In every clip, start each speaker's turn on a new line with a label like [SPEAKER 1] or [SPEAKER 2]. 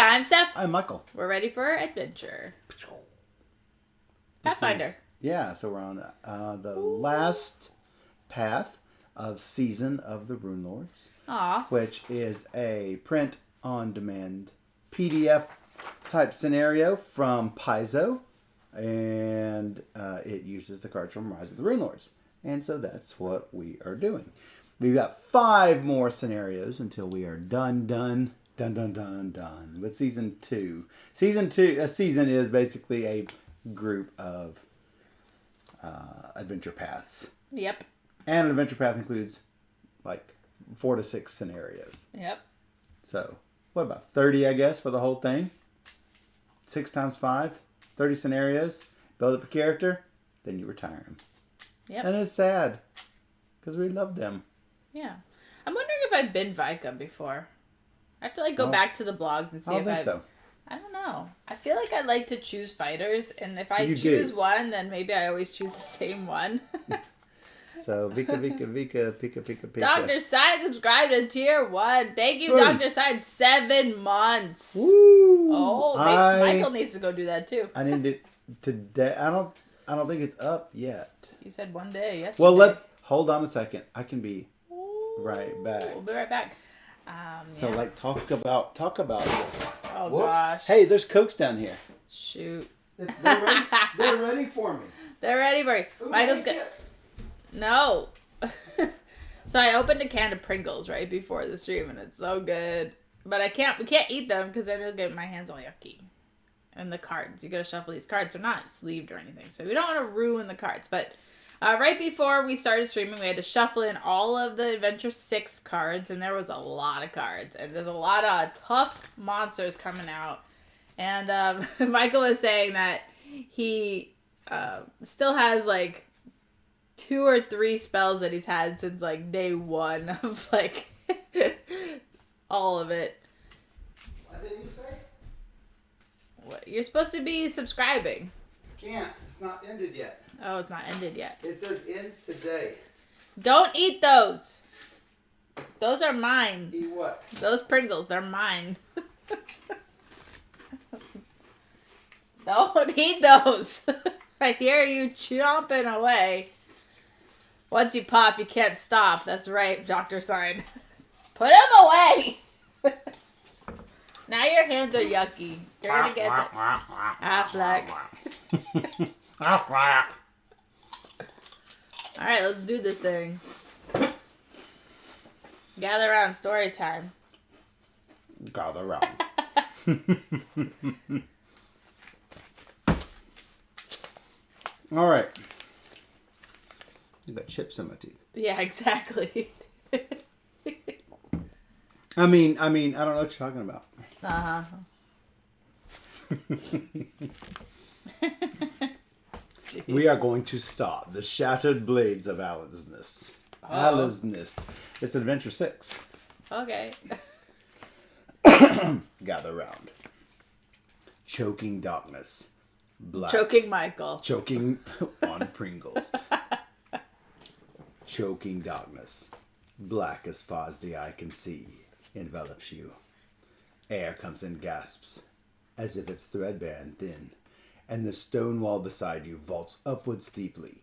[SPEAKER 1] I'm Steph.
[SPEAKER 2] I'm Michael.
[SPEAKER 1] We're ready for adventure. Pathfinder.
[SPEAKER 2] So we're on the last path of Season of the Runelords.
[SPEAKER 1] Aw.
[SPEAKER 2] Which is a print-on-demand PDF type scenario from Paizo. And it uses the cards from Rise of the Runelords. And so that's what we are doing. We've got 5 more scenarios until we are done with Season 2. A season is basically a group of adventure paths.
[SPEAKER 1] Yep.
[SPEAKER 2] And an adventure path includes like 4 to 6 scenarios.
[SPEAKER 1] Yep.
[SPEAKER 2] So, what about 30, I guess, for the whole thing? 6 times 5, 30 scenarios. Build up a character, then you retire him.
[SPEAKER 1] Yep.
[SPEAKER 2] And it's sad because we love them.
[SPEAKER 1] Yeah. I'm wondering if I've been Vika before. I have to go back to the blogs and see if
[SPEAKER 2] I don't think so.
[SPEAKER 1] I don't know. I feel like I like to choose fighters, and if I choose one, then maybe I always choose the same one.
[SPEAKER 2] So, Vika, Pika.
[SPEAKER 1] Dr. Sign subscribed to Tier 1. Thank you,
[SPEAKER 2] Boom.
[SPEAKER 1] Dr. Sign. 7 months.
[SPEAKER 2] Woo!
[SPEAKER 1] Oh, Michael needs to go do that too.
[SPEAKER 2] I need it today. I don't think it's up yet.
[SPEAKER 1] You said one day yesterday.
[SPEAKER 2] Well, hold on a second. I can be right back.
[SPEAKER 1] We'll be right back.
[SPEAKER 2] So, talk about this.
[SPEAKER 1] Oh,
[SPEAKER 2] Whoops.
[SPEAKER 1] gosh.
[SPEAKER 2] Hey, there's Cokes down here.
[SPEAKER 1] Shoot.
[SPEAKER 2] They're ready for me.
[SPEAKER 1] They're ready for you.
[SPEAKER 2] Ooh,
[SPEAKER 1] Michael's good. No. So I opened a can of Pringles right before the stream, and it's so good. But we can't eat them because then it'll get my hands all yucky. And the cards. You gotta shuffle these cards. They're not sleeved or anything. So we don't want to ruin the cards. But right before we started streaming, we had to shuffle in all of the Adventure 6 cards. And there was a lot of cards. And there's a lot of tough monsters coming out. And Michael was saying that he still has 2 or 3 spells that he's had since day 1 of all of it.
[SPEAKER 2] What did you say?
[SPEAKER 1] What? You're supposed to be subscribing.
[SPEAKER 2] Can't. It's not ended yet.
[SPEAKER 1] Oh, it's not ended yet.
[SPEAKER 2] It says ends today.
[SPEAKER 1] Don't eat those. Those are mine.
[SPEAKER 2] Eat what?
[SPEAKER 1] Those Pringles, they're mine. Don't eat those. I hear you chomping away. Once you pop, you can't stop. That's right, Dr. Sign. Put them away. Now your hands are yucky. You're going to get them. Affleck. Alright, let's do this thing. Gather around, story time.
[SPEAKER 2] Gather around. All right. I got chips in my teeth.
[SPEAKER 1] Yeah, exactly.
[SPEAKER 2] I mean, I don't know what you're talking about.
[SPEAKER 1] Uh-huh.
[SPEAKER 2] We are going to start the Shattered Blades of Alisness. Alisness. It's Adventure 6.
[SPEAKER 1] Okay.
[SPEAKER 2] Gather round. Choking darkness. Black.
[SPEAKER 1] Choking Michael.
[SPEAKER 2] Choking on Pringles. Choking darkness. Black as far as the eye can see. Envelops you. Air comes in gasps, as if it's threadbare and thin, and the stone wall beside you vaults upward steeply.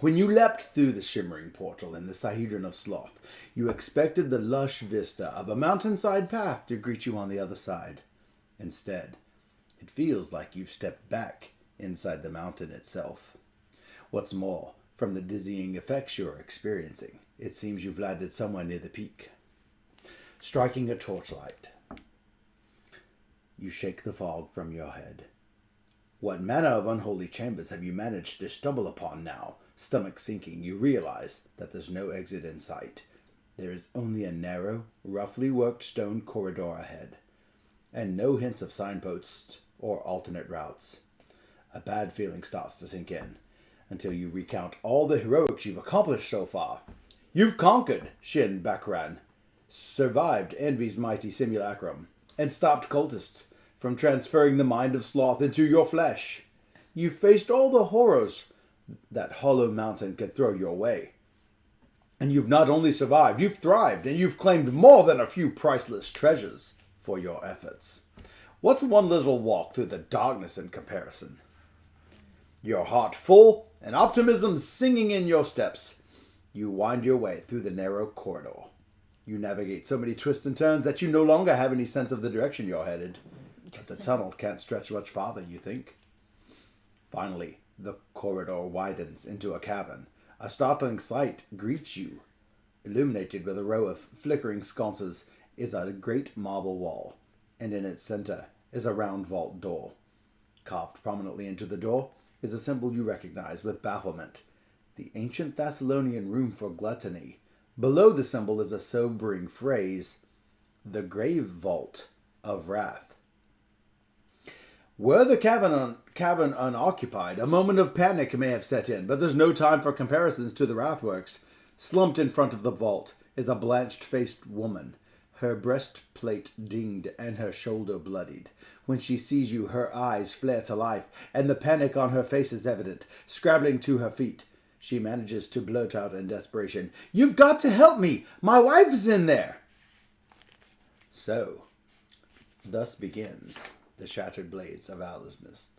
[SPEAKER 2] When you leapt through the shimmering portal in the Sahedron of Sloth, you expected the lush vista of a mountainside path to greet you on the other side. Instead, it feels like you've stepped back inside the mountain itself. What's more, from the dizzying effects you're experiencing, it seems you've landed somewhere near the peak. Striking a torchlight, you shake the fog from your head. What manner of unholy chambers have you managed to stumble upon now? Stomach sinking, you realize that there's no exit in sight. There is only a narrow, roughly worked stone corridor ahead, and no hints of signposts or alternate routes. A bad feeling starts to sink in, until you recount all the heroics you've accomplished so far. You've conquered Shin Bakran, survived Envy's mighty simulacrum, and stopped cultists from transferring the mind of Sloth into your flesh. You've faced all the horrors that Hollow Mountain could throw your way. And you've not only survived, you've thrived, and you've claimed more than a few priceless treasures for your efforts. What's one little walk through the darkness in comparison? Your heart full and optimism singing in your steps, you wind your way through the narrow corridor. You navigate so many twists and turns that you no longer have any sense of the direction you're headed. But the tunnel can't stretch much farther, you think. Finally, the corridor widens into a cavern. A startling sight greets you. Illuminated with a row of flickering sconces is a great marble wall, and in its center is a round vault door. Carved prominently into the door is a symbol you recognize with bafflement. The ancient Thessalonian room for gluttony. Below the symbol is a sobering phrase, the grave vault of wrath. Were the cavern unoccupied, a moment of panic may have set in, but there's no time for comparisons to the wrathworks. Slumped in front of the vault is a blanched-faced woman, her breastplate dinged and her shoulder bloodied. When she sees you, her eyes flare to life, and the panic on her face is evident. Scrabbling to her feet, she manages to blurt out in desperation, "You've got to help me! My wife is in there!" So, thus begins the Shattered Blades of Alice's.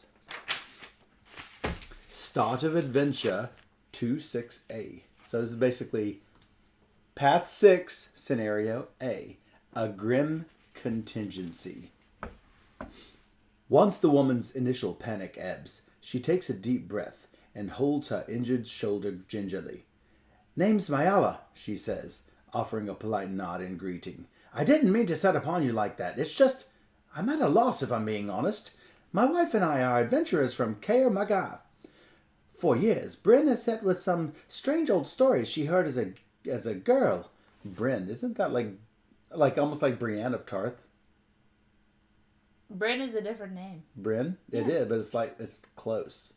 [SPEAKER 2] Start of Adventure 26A. So this is basically Path 6, Scenario A. A Grimm Contingency. Once the woman's initial panic ebbs, she takes a deep breath and holds her injured shoulder gingerly. "Name's Mayala," she says, offering a polite nod in greeting. "I didn't mean to set upon you like that. It's just, I'm at a loss if I'm being honest. My wife and I are adventurers from Kaer Maga. For years, Bryn has sat with some strange old stories she heard as a girl." Bryn, isn't that like almost like Brienne of Tarth?
[SPEAKER 1] Bryn is a different name.
[SPEAKER 2] Bryn? Yeah. It is, but it's close.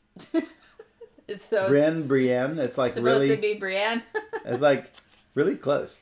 [SPEAKER 1] It's so
[SPEAKER 2] Bryn, Brienne, it's like
[SPEAKER 1] supposed
[SPEAKER 2] really...
[SPEAKER 1] to be Brienne.
[SPEAKER 2] It's like really close.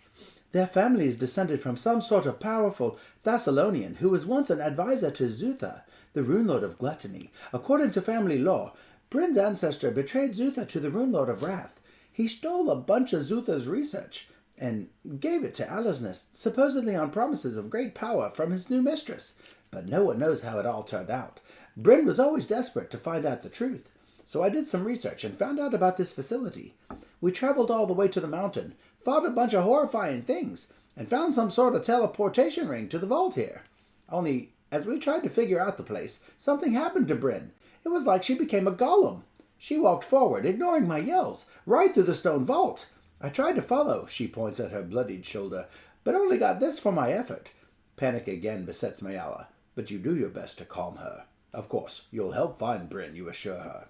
[SPEAKER 2] "Their family is descended from some sort of powerful Thessalonian who was once an advisor to Zutha, the Runelord of Gluttony. According to family law, Bryn's ancestor betrayed Zutha to the Runelord of Wrath. He stole a bunch of Zutha's research and gave it to Alice's, supposedly on promises of great power from his new mistress. But no one knows how it all turned out. Bryn was always desperate to find out the truth. So I did some research and found out about this facility. We traveled all the way to the mountain, fought a bunch of horrifying things, and found some sort of teleportation ring to the vault here. Only, as we tried to figure out the place, something happened to Bryn. It was like she became a golem. She walked forward, ignoring my yells, right through the stone vault. I tried to follow," she points at her bloodied shoulder, "but only got this for my effort." Panic again besets Mayala, but you do your best to calm her. Of course, you'll help find Bryn, you assure her.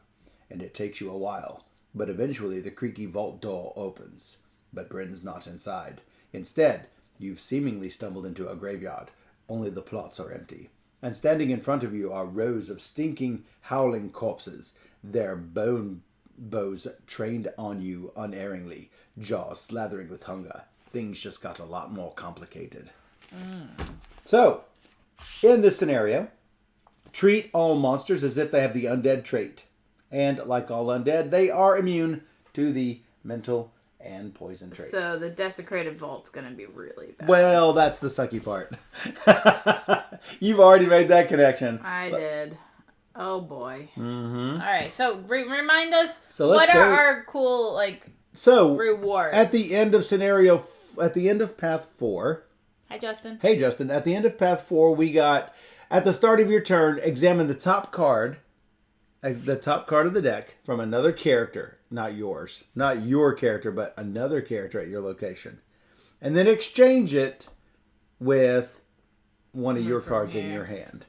[SPEAKER 2] And it takes you a while, but eventually the creaky vault door opens. But Bryn's not inside. Instead, you've seemingly stumbled into a graveyard. Only the plots are empty. And standing in front of you are rows of stinking, howling corpses, their bone bows trained on you unerringly, jaws slathering with hunger. Things just got a lot more complicated. So, in this scenario, treat all monsters as if they have the undead trait. And like all undead, they are immune to the mental and poison traits.
[SPEAKER 1] So the Desecrated Vault's going to be really bad.
[SPEAKER 2] Well, that's the sucky part. You've already made that connection.
[SPEAKER 1] I did. Oh boy.
[SPEAKER 2] Mm-hmm.
[SPEAKER 1] All right, so remind us,
[SPEAKER 2] so what
[SPEAKER 1] are our cool rewards?
[SPEAKER 2] At the end of Path 4.
[SPEAKER 1] Hi, Justin.
[SPEAKER 2] Hey, Justin. At the end of Path 4, we got, at the start of your turn, examine the top card of the deck from another character. Not yours. Not your character, but another character at your location. And then exchange it with one of your cards in your hand.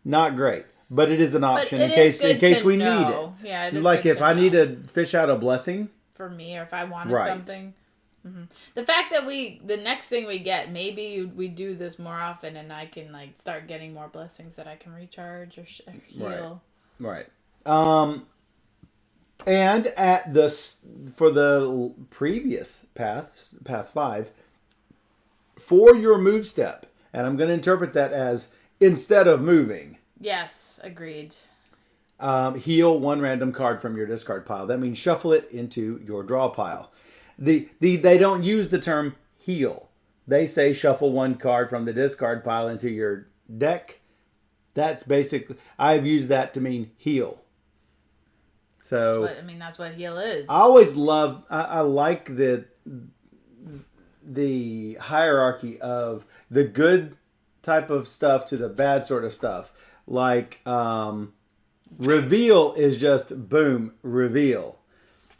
[SPEAKER 2] Not great. But it is an option in case we need it.
[SPEAKER 1] Yeah, it is
[SPEAKER 2] like
[SPEAKER 1] good
[SPEAKER 2] if I need to fish out a blessing.
[SPEAKER 1] For me, or if I wanted something. Mm-hmm. The fact that the next thing we get, maybe we do this more often and I can start getting more blessings that I can recharge or heal.
[SPEAKER 2] Right. And for the previous path 5, for your move step, and I'm going to interpret that as instead of moving.
[SPEAKER 1] Yes, agreed.
[SPEAKER 2] Heal one random card from your discard pile. That means shuffle it into your draw pile. They don't use the term heal. They say shuffle one card from the discard pile into your deck. That's basically, I've used that to mean heal. So
[SPEAKER 1] that's what heal is.
[SPEAKER 2] I always I like the hierarchy of the good type of stuff to the bad sort of stuff. Like reveal is just boom, reveal.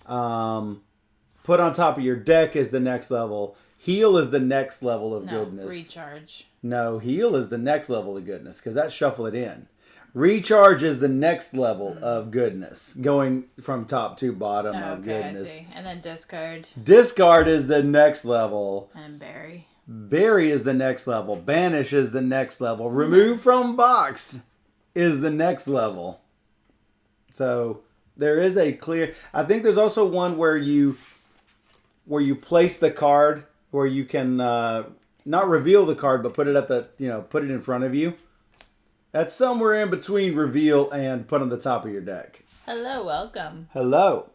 [SPEAKER 2] Put on top of your deck is the next level. Heal is the next level of goodness.
[SPEAKER 1] Recharge.
[SPEAKER 2] No, heal is the next level of goodness because that's shuffle it in. Recharge is the next level of goodness, going from top to bottom of goodness.
[SPEAKER 1] I see. And then discard.
[SPEAKER 2] Discard is the next level.
[SPEAKER 1] And bury.
[SPEAKER 2] Bury is the next level. Banish is the next level. Remove from box is the next level. So there is a clear. I think there's also one where you place the card where you can not reveal the card, but put it put it in front of you. That's somewhere in between reveal and put on the top of your deck.
[SPEAKER 1] Hello, welcome.
[SPEAKER 2] Hello.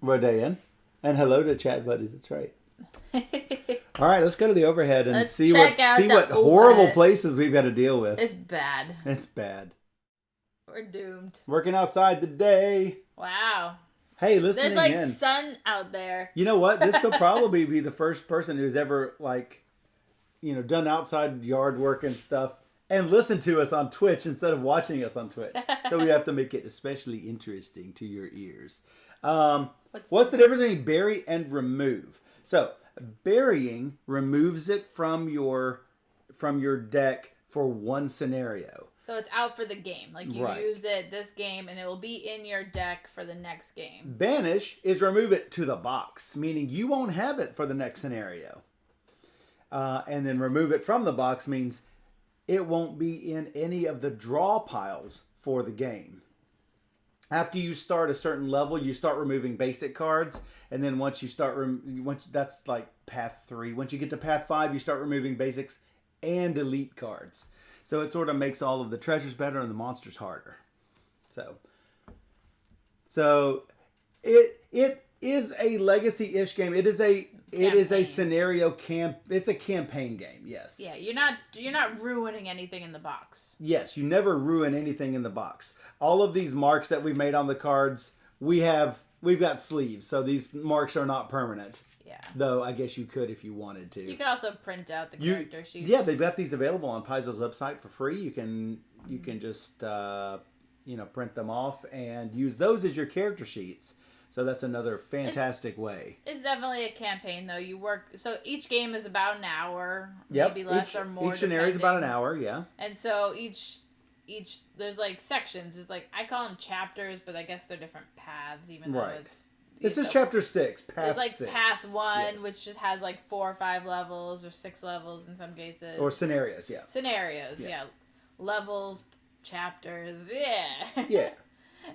[SPEAKER 1] Rodan.
[SPEAKER 2] And hello to chat buddies. That's right. All right, let's go to the overhead and see what horrible places we've got to deal with.
[SPEAKER 1] It's bad.
[SPEAKER 2] It's bad.
[SPEAKER 1] We're doomed.
[SPEAKER 2] Working outside today.
[SPEAKER 1] Wow.
[SPEAKER 2] Hey, listening in.
[SPEAKER 1] There's sun out there.
[SPEAKER 2] You know what? This will probably be the first person who's ever done outside yard work and stuff and listened to us on Twitch instead of watching us on Twitch. So we have to make it especially interesting to your ears. What's the difference between bury and remove? So burying removes it from your deck for one scenario.
[SPEAKER 1] So it's out for the game. Like you use it this game and it will be in your deck for the next game.
[SPEAKER 2] Banish is remove it to the box, meaning you won't have it for the next scenario. And then remove it from the box means it won't be in any of the draw piles for the game. After you start a certain level, you start removing basic cards, and then once you start, that's like Path 3. Once you get to Path 5, you start removing basics and elite cards. So it sort of makes all of the treasures better and the monsters harder. So it is a legacy-ish game. It is a scenario It's a campaign game. Yes.
[SPEAKER 1] Yeah, you're not ruining anything in the box.
[SPEAKER 2] Yes, you never ruin anything in the box. All of these marks that we've made on the cards, we've got sleeves, so these marks are not permanent.
[SPEAKER 1] Yeah.
[SPEAKER 2] Though I guess you could if you wanted to.
[SPEAKER 1] You could also print out the character sheets.
[SPEAKER 2] Yeah, they've got these available on Paizo's website for free. You can just print them off and use those as your character sheets. So that's another fantastic way.
[SPEAKER 1] It's definitely a campaign, though. So each game is about an hour, maybe less or more.
[SPEAKER 2] Each scenario is about an hour, yeah.
[SPEAKER 1] And so each there's like sections. There's like, I call them chapters, but I guess they're different paths, even though it's.
[SPEAKER 2] This is chapter 6, path 6.
[SPEAKER 1] There's like path 1, which just has like 4 or 5 levels, or 6 levels in some cases.
[SPEAKER 2] Or scenarios, yeah.
[SPEAKER 1] Yeah. Levels, chapters, yeah.
[SPEAKER 2] Yeah.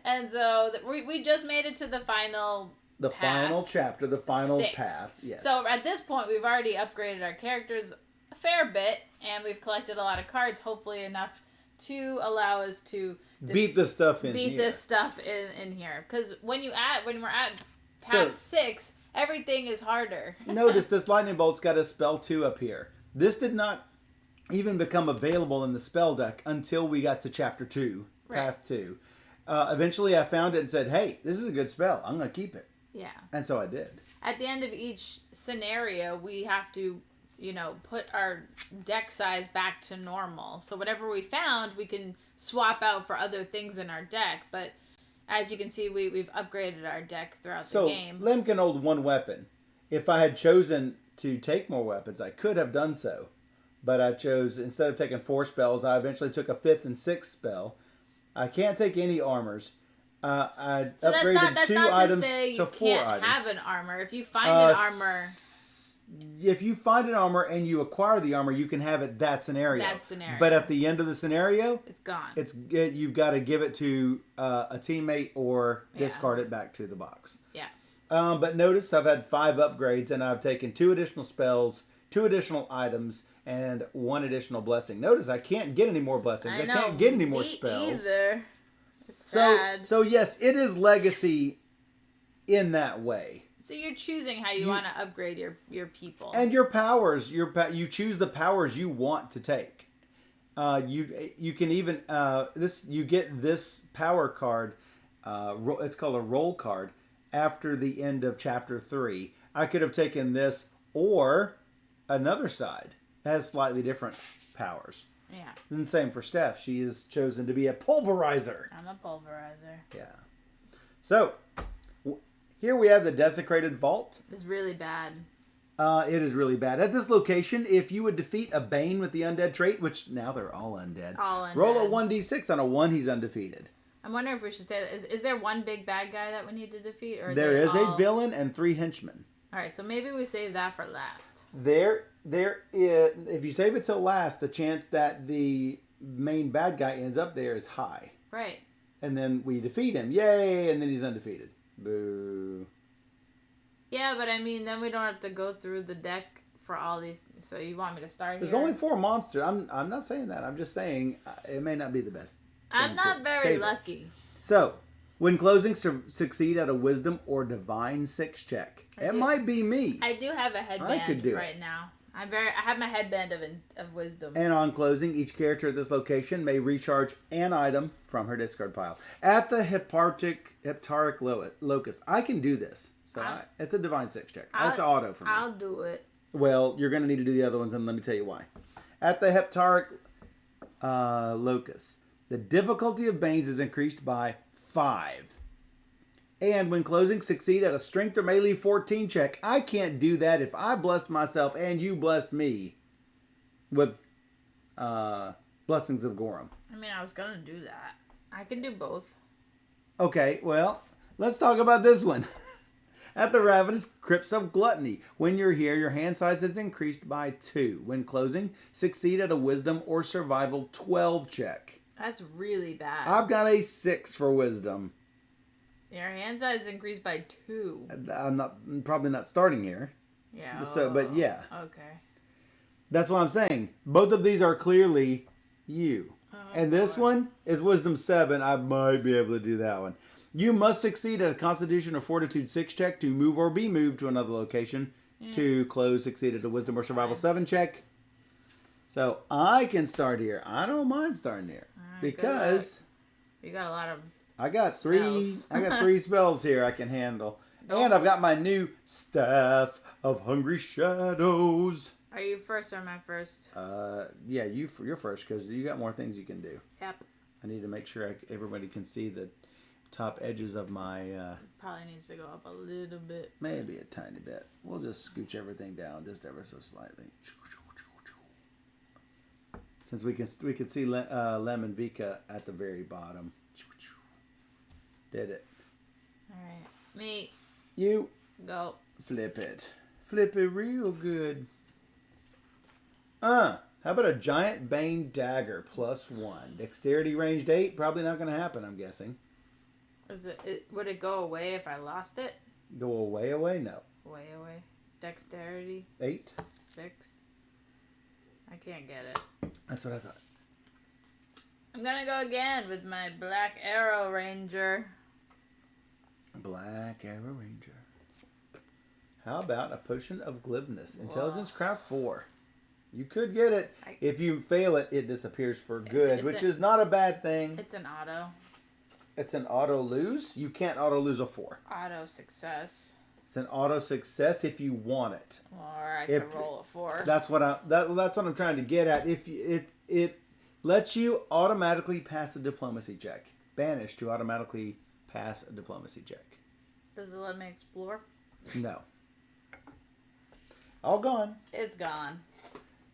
[SPEAKER 1] And so we just made it to the final
[SPEAKER 2] final chapter, the final
[SPEAKER 1] 6.
[SPEAKER 2] path. Yes.
[SPEAKER 1] So at this point, we've already upgraded our characters a fair bit, and we've collected a lot of cards, hopefully enough to allow us to
[SPEAKER 2] beat this stuff in
[SPEAKER 1] here. Because when we're at path 6, everything is harder.
[SPEAKER 2] Notice this lightning bolt's got a spell 2 up here. This did not even become available in the spell deck until we got to chapter 2, path 2. Eventually I found it and said, hey, this is a good spell. I'm going to keep it.
[SPEAKER 1] Yeah.
[SPEAKER 2] And so I did.
[SPEAKER 1] At the end of each scenario, we have to, put our deck size back to normal. So whatever we found, we can swap out for other things in our deck. But as you can see, we've upgraded our deck throughout the game.
[SPEAKER 2] So Lem can hold 1 weapon. If I had chosen to take more weapons, I could have done so. But I chose, instead of taking 4 spells, I eventually took a 5th and 6th spell. I can't take any armors. I upgraded 2 items to 4 items. You can't
[SPEAKER 1] have an armor. If you find an armor...
[SPEAKER 2] If you find an armor and you acquire the armor, you can have it that scenario. But at the end of the scenario... It's
[SPEAKER 1] gone.
[SPEAKER 2] You've got to give it to a teammate or discard it back to the box.
[SPEAKER 1] Yeah.
[SPEAKER 2] But notice I've had 5 upgrades and I've taken 2 additional spells, 2 additional items, and 1 additional blessing. Notice I can't get any more blessings. I can't get any more spells.
[SPEAKER 1] Either. It's sad.
[SPEAKER 2] So yes, it is legacy in that way.
[SPEAKER 1] So you're choosing how you want to upgrade your people.
[SPEAKER 2] And your powers. You choose the powers you want to take. You can even you get this power card. It's called a roll card. After the end of chapter 3, I could have taken this or another side that has slightly different powers.
[SPEAKER 1] Yeah.
[SPEAKER 2] And the same for Steph. She is chosen to be a pulverizer.
[SPEAKER 1] I'm a pulverizer.
[SPEAKER 2] Yeah. So, here we have the Desecrated Vault.
[SPEAKER 1] It's really bad.
[SPEAKER 2] It is really bad. At this location, if you would defeat a Bane with the undead trait, which now they're all undead, roll a 1d6. On a 1, he's undefeated.
[SPEAKER 1] I'm wondering if we should say that. Is there one big bad guy that we need to defeat? Or
[SPEAKER 2] there is a villain and 3 henchmen.
[SPEAKER 1] Alright, so maybe we save that for last.
[SPEAKER 2] There is, if you save it till last, the chance that the main bad guy ends up there is high.
[SPEAKER 1] Right.
[SPEAKER 2] And then we defeat him. Yay! And then he's undefeated. Boo.
[SPEAKER 1] Yeah, but I mean, then we don't have to go through the deck for all these. So you want me to start
[SPEAKER 2] There's
[SPEAKER 1] here?
[SPEAKER 2] only 4 monsters. I'm not saying that. I'm just saying it may not be the best.
[SPEAKER 1] I'm not very lucky.
[SPEAKER 2] So, when closing, succeed at a Wisdom or Divine 6 check. It might be me.
[SPEAKER 1] I do have a headband right now. I have my headband of wisdom.
[SPEAKER 2] And on closing, each character at this location may recharge an item from her discard pile at the Heptaric Locus. I can do this, so it's a Divine 6 check. That's auto for me.
[SPEAKER 1] I'll do it.
[SPEAKER 2] Well, you're going to need to do the other ones, and let me tell you why. At the Heptaric Locus, the difficulty of Banes is increased by 5. And when closing, succeed at a strength or melee 14 check. I can't do that if I blessed myself and you blessed me with Blessings of Gorum.
[SPEAKER 1] I mean, I was going to do that. I can do both.
[SPEAKER 2] Okay, well, let's talk about this one. At the Ravenous Crypts of Gluttony. When you're here, your hand size is increased by 2. When closing, succeed at a Wisdom or Survival 12 check.
[SPEAKER 1] That's really bad.
[SPEAKER 2] I've got a 6 for Wisdom.
[SPEAKER 1] Your hand size increased by 2.
[SPEAKER 2] I'm probably not starting here.
[SPEAKER 1] Yeah.
[SPEAKER 2] So, but yeah.
[SPEAKER 1] Okay.
[SPEAKER 2] That's what I'm saying. Both of these are clearly you. And this one is Wisdom 7. I might be able to do that one. You must succeed at a Constitution or Fortitude 6 check to move or be moved to another location. To close, succeed at a Wisdom or Survival 7 check. So I can start here. I don't mind starting here.
[SPEAKER 1] Right,
[SPEAKER 2] because
[SPEAKER 1] you got a lot of
[SPEAKER 2] I got 3 spells here I can handle. And I've got my new Staff of Hungry Shadows.
[SPEAKER 1] Are you first or am I first?
[SPEAKER 2] Yeah, you're first because you got more things you can do.
[SPEAKER 1] Yep.
[SPEAKER 2] I need to make sure everybody can see the top edges of my...
[SPEAKER 1] Probably needs to go up a little bit.
[SPEAKER 2] Maybe a tiny bit. We'll just scooch everything down just ever so slightly. Since we can see Lem and Vika at the very bottom. Did it.
[SPEAKER 1] Alright. Me.
[SPEAKER 2] You.
[SPEAKER 1] Go.
[SPEAKER 2] Flip it. Flip it real good. How about a Giant Bane Dagger +1? Dexterity ranged 8? Probably not going to happen, I'm guessing.
[SPEAKER 1] Would it go away if I lost it?
[SPEAKER 2] Go away? No.
[SPEAKER 1] Way away. Dexterity?
[SPEAKER 2] 8?
[SPEAKER 1] 6? I can't get it.
[SPEAKER 2] That's what I thought.
[SPEAKER 1] I'm going to go again with my Black Arrow Ranger.
[SPEAKER 2] Black Arrow Ranger. How about a Potion of Glibness? Intelligence Craft 4. You could get it. If you fail it, it disappears for good, which is not a bad thing.
[SPEAKER 1] It's an auto.
[SPEAKER 2] It's an auto lose? You can't auto lose a 4.
[SPEAKER 1] Auto success.
[SPEAKER 2] It's an auto success if you want it.
[SPEAKER 1] Or I can roll a 4.
[SPEAKER 2] That's what I'm trying to get at. If it lets you automatically pass a diplomacy check. Banish to automatically pass a diplomacy check.
[SPEAKER 1] Does it let me explore?
[SPEAKER 2] No. All gone.
[SPEAKER 1] It's gone.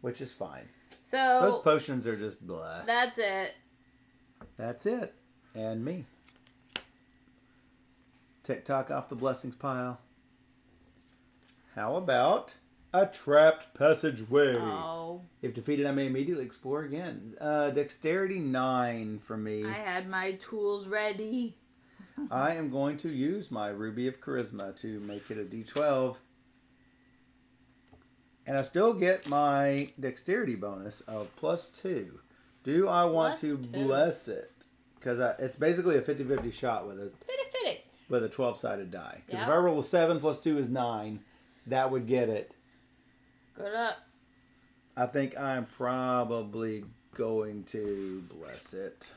[SPEAKER 2] Which is fine.
[SPEAKER 1] So
[SPEAKER 2] those potions are just blah.
[SPEAKER 1] That's it.
[SPEAKER 2] That's it. And me. TikTok off the blessings pile. How about a trapped passageway?
[SPEAKER 1] Oh.
[SPEAKER 2] If defeated, I may immediately explore again. Dexterity 9 for me.
[SPEAKER 1] I had my tools ready.
[SPEAKER 2] I am going to use my Ruby of Charisma to make it a D12. And I still get my dexterity bonus of +2. Do I want to bless it? Because it's basically a 50-50 shot with it.
[SPEAKER 1] Fitty.
[SPEAKER 2] with a 12-sided die. Because
[SPEAKER 1] Yep.
[SPEAKER 2] if I roll a 7 plus 2 is 9, that would get it.
[SPEAKER 1] Good luck.
[SPEAKER 2] I think I'm probably going to bless it.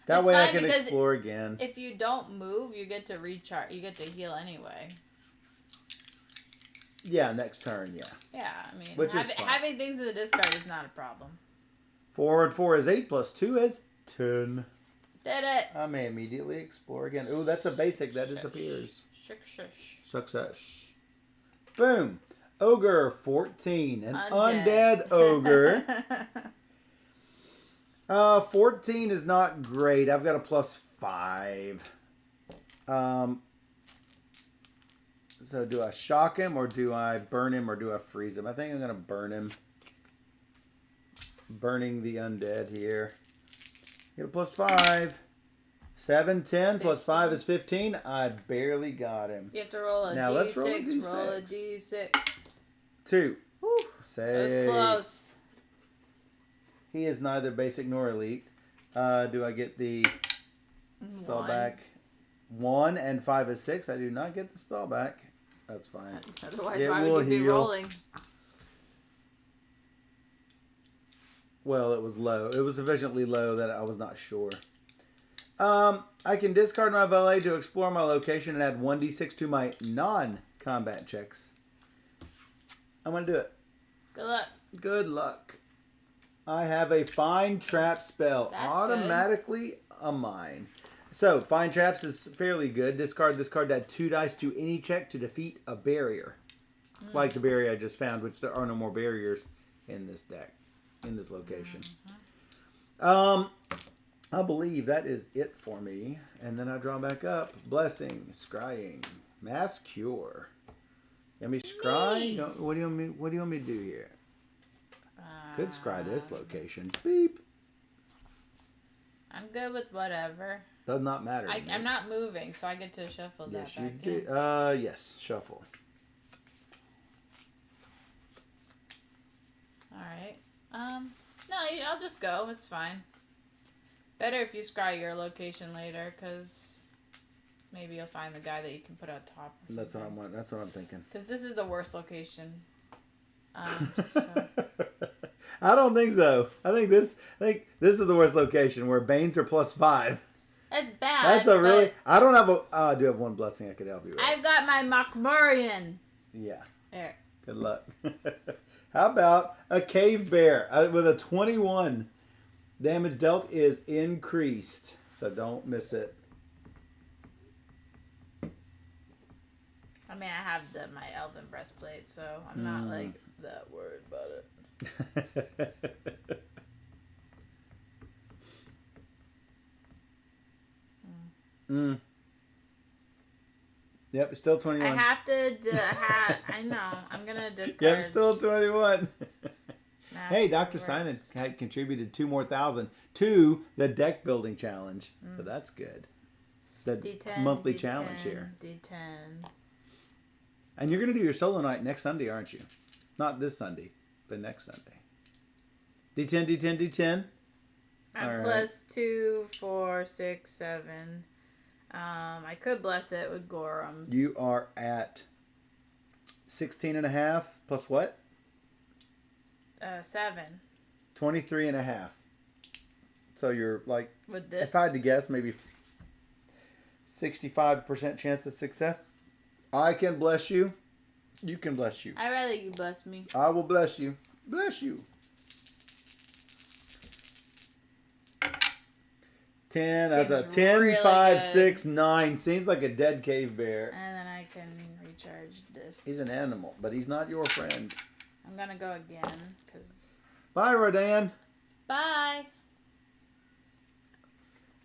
[SPEAKER 2] That
[SPEAKER 1] It's
[SPEAKER 2] way I
[SPEAKER 1] fine
[SPEAKER 2] can
[SPEAKER 1] because
[SPEAKER 2] explore again.
[SPEAKER 1] If you don't move, you get to recharge. You get to heal anyway.
[SPEAKER 2] Yeah, next turn, yeah.
[SPEAKER 1] Yeah, I mean,
[SPEAKER 2] Which is fine.
[SPEAKER 1] having things in the discard is not a problem.
[SPEAKER 2] Forward 4 is 8 plus 2 is 10.
[SPEAKER 1] Did it.
[SPEAKER 2] I may immediately explore again. Ooh, that's a basic. That disappears.
[SPEAKER 1] Shush.
[SPEAKER 2] Success. Boom. Ogre 14. An
[SPEAKER 1] Undead.
[SPEAKER 2] undead ogre. 14 is not great. I've got a +5. So do I shock him or do I burn him or do I freeze him? I think I'm going to burn him. Burning the undead here. Get a +5. 7, 10 plus 5 is 15. I barely got him.
[SPEAKER 1] You have to roll a
[SPEAKER 2] now
[SPEAKER 1] D6.
[SPEAKER 2] let's roll a D6.
[SPEAKER 1] Roll a D6.
[SPEAKER 2] 2.
[SPEAKER 1] Whew,
[SPEAKER 2] Save.
[SPEAKER 1] that was close.
[SPEAKER 2] He is neither basic nor elite. Do I get the spell
[SPEAKER 1] 1.
[SPEAKER 2] back? 1 and 5 is 6. I do not get the spell back. That's fine.
[SPEAKER 1] Otherwise,
[SPEAKER 2] It
[SPEAKER 1] why
[SPEAKER 2] will
[SPEAKER 1] would you be
[SPEAKER 2] heal.
[SPEAKER 1] rolling?
[SPEAKER 2] Well, it was low. It was sufficiently low that I was not sure. I can discard my valet to explore my location and add 1d6 to my non-combat checks. I'm going to do it.
[SPEAKER 1] Good luck.
[SPEAKER 2] Good luck. I have a Find Trap spell.
[SPEAKER 1] That's
[SPEAKER 2] Automatically a mine. So, Find Traps is fairly good. Discard this card to add 2 dice to any check to defeat a barrier. Like the barrier I just found, which there are no more barriers in this deck, in this location. I believe that is it for me. And then I draw back up. Blessing, Scrying, Mass Cure. Let me scry? No, what do you want me to do here? Could scry this location. Beep.
[SPEAKER 1] I'm good with whatever.
[SPEAKER 2] Does not matter. to me.
[SPEAKER 1] I'm not moving, so I get to shuffle that
[SPEAKER 2] Yes, you
[SPEAKER 1] back
[SPEAKER 2] do.
[SPEAKER 1] in.
[SPEAKER 2] Yes, shuffle.
[SPEAKER 1] Alright. No, I'll just go. It's fine. Better if you scry your location later, because maybe you'll find the guy that you can put on top.
[SPEAKER 2] That's what I want. That's what I'm thinking.
[SPEAKER 1] Because this is the worst location. So.
[SPEAKER 2] I don't think so. I think this is the worst location where Banes are +5.
[SPEAKER 1] It's bad.
[SPEAKER 2] That's a really. I don't have a. I do have one blessing I could help you with.
[SPEAKER 1] I've got my Mokmurian.
[SPEAKER 2] Yeah.
[SPEAKER 1] There.
[SPEAKER 2] Good luck. How about a cave bear with a 21? Damage dealt is increased, so don't miss it.
[SPEAKER 1] I mean, I have my elven breastplate, so I'm not like that worried about it.
[SPEAKER 2] Yep, it's still 21.
[SPEAKER 1] I have to. I know. I'm gonna discard.
[SPEAKER 2] Yep, still 21. Hey, Dr.
[SPEAKER 1] Master
[SPEAKER 2] Simon
[SPEAKER 1] Works.
[SPEAKER 2] had contributed 2,000 more to the deck building challenge, so that's good. The
[SPEAKER 1] D10,
[SPEAKER 2] monthly
[SPEAKER 1] D10,
[SPEAKER 2] challenge here.
[SPEAKER 1] D10.
[SPEAKER 2] And you're going to do your solo night next Sunday, aren't you? Not this Sunday, but next Sunday. D10, D10, D10.
[SPEAKER 1] I'm
[SPEAKER 2] All right.
[SPEAKER 1] plus 2, 4, 6, 7. I could bless it with Gorums.
[SPEAKER 2] You are at 16.5 plus what?
[SPEAKER 1] 7.
[SPEAKER 2] 23.5. So you're like,
[SPEAKER 1] With this.
[SPEAKER 2] if I had to guess, maybe 65% chance of success. I can bless you. You can bless you.
[SPEAKER 1] I'd rather you bless me.
[SPEAKER 2] I will bless you. Bless you. 10. That's a
[SPEAKER 1] Seems
[SPEAKER 2] 10,
[SPEAKER 1] really
[SPEAKER 2] 5,
[SPEAKER 1] good.
[SPEAKER 2] 6, 9. Seems like a dead cave bear.
[SPEAKER 1] And then I can recharge this.
[SPEAKER 2] He's an animal, but he's not your friend.
[SPEAKER 1] I'm gonna go again, because...
[SPEAKER 2] Bye, Rodan.
[SPEAKER 1] Bye!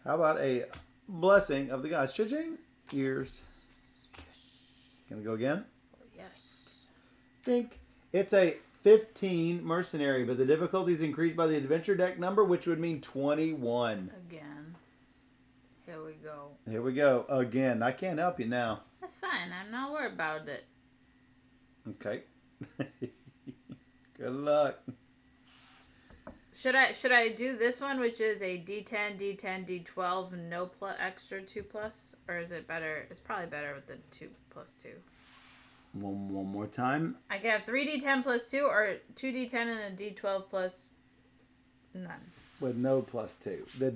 [SPEAKER 2] How about a blessing of the gods? Cha-ching. Ears. Gonna go again?
[SPEAKER 1] Yes.
[SPEAKER 2] Think. It's a 15 mercenary, but the difficulty is increased by the adventure deck number, which would mean 21.
[SPEAKER 1] Again. Here we go.
[SPEAKER 2] Here we go. Again. I can't help you now.
[SPEAKER 1] That's fine. I'm not worried about it.
[SPEAKER 2] Okay. Good luck.
[SPEAKER 1] Should I do this one, which is a D10, D10, D12, no extra 2+, or is it better? It's probably better with the 2+2.
[SPEAKER 2] One more time.
[SPEAKER 1] I can have 3D10 plus 2, or 2D10 and a D12 plus none.
[SPEAKER 2] With no +2. The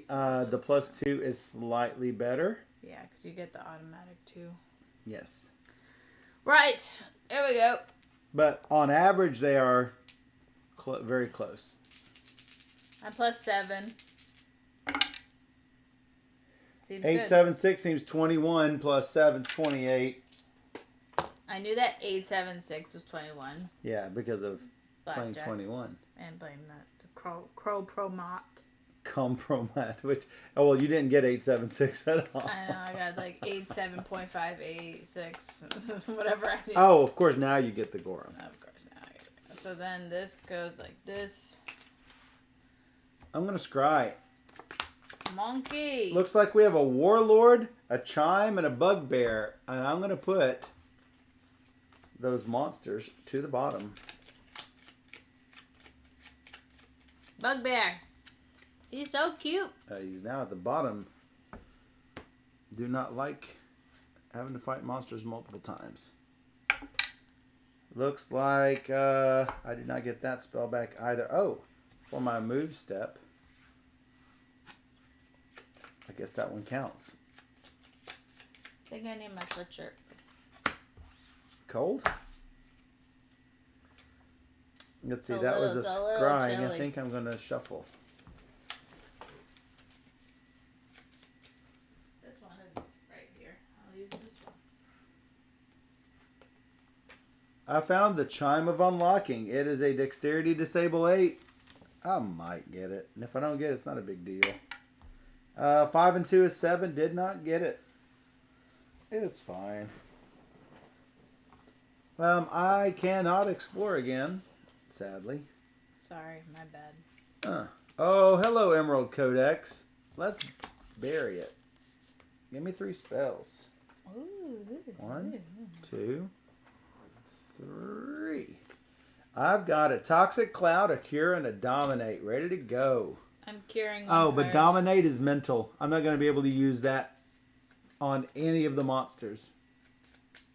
[SPEAKER 2] +2 is slightly better.
[SPEAKER 1] Yeah, because you get the automatic 2.
[SPEAKER 2] Yes.
[SPEAKER 1] Right. There we go.
[SPEAKER 2] But on average, they are very close.
[SPEAKER 1] I'm +7. Seems
[SPEAKER 2] 8,
[SPEAKER 1] good.
[SPEAKER 2] 7, 6 seems 21 plus 7 is 28.
[SPEAKER 1] I knew that 8, 7, 6 was 21.
[SPEAKER 2] Yeah, because of playing
[SPEAKER 1] Blackjack.
[SPEAKER 2] 21.
[SPEAKER 1] And playing that Compromat.
[SPEAKER 2] Compromat, which, oh, well, you didn't get 8, 7, 6 at all.
[SPEAKER 1] I know, I got like 8, 7.5, 8, 6, whatever I did.
[SPEAKER 2] Oh, of course, now you get the Gorum.
[SPEAKER 1] Of course, now I get it. So then this goes like this.
[SPEAKER 2] I'm going to scry.
[SPEAKER 1] Monkey.
[SPEAKER 2] Looks like we have a Warlord, a Chime, and a Bugbear. And I'm going to put those monsters to the bottom.
[SPEAKER 1] Bugbear. He's so cute.
[SPEAKER 2] He's now at the bottom. Do not like having to fight monsters multiple times. Looks like I did not get that spell back either. Oh, for my move step. I guess that one counts.
[SPEAKER 1] I think I need my sweatshirt.
[SPEAKER 2] Cold? Let's see,
[SPEAKER 1] It's
[SPEAKER 2] that was a
[SPEAKER 1] little
[SPEAKER 2] scrying. I
[SPEAKER 1] chilly.
[SPEAKER 2] think I'm going to shuffle.
[SPEAKER 1] This one is right here. I'll use this one.
[SPEAKER 2] I found the Chime of Unlocking. It is a Dexterity Disable 8. I might get it. And if I don't get it, it's not a big deal. 5 and 2 is 7. Did not get it. It's fine. I cannot explore again, sadly.
[SPEAKER 1] Sorry, my bad.
[SPEAKER 2] Oh, hello, Emerald Codex. Let's bury it. Give me 3 spells.
[SPEAKER 1] Ooh.
[SPEAKER 2] 1, 2, 3. I've got a Toxic Cloud, a Cure, and a Dominate ready to go.
[SPEAKER 1] I'm curing.
[SPEAKER 2] But Dominate is mental. I'm not going to be able to use that on any of the monsters.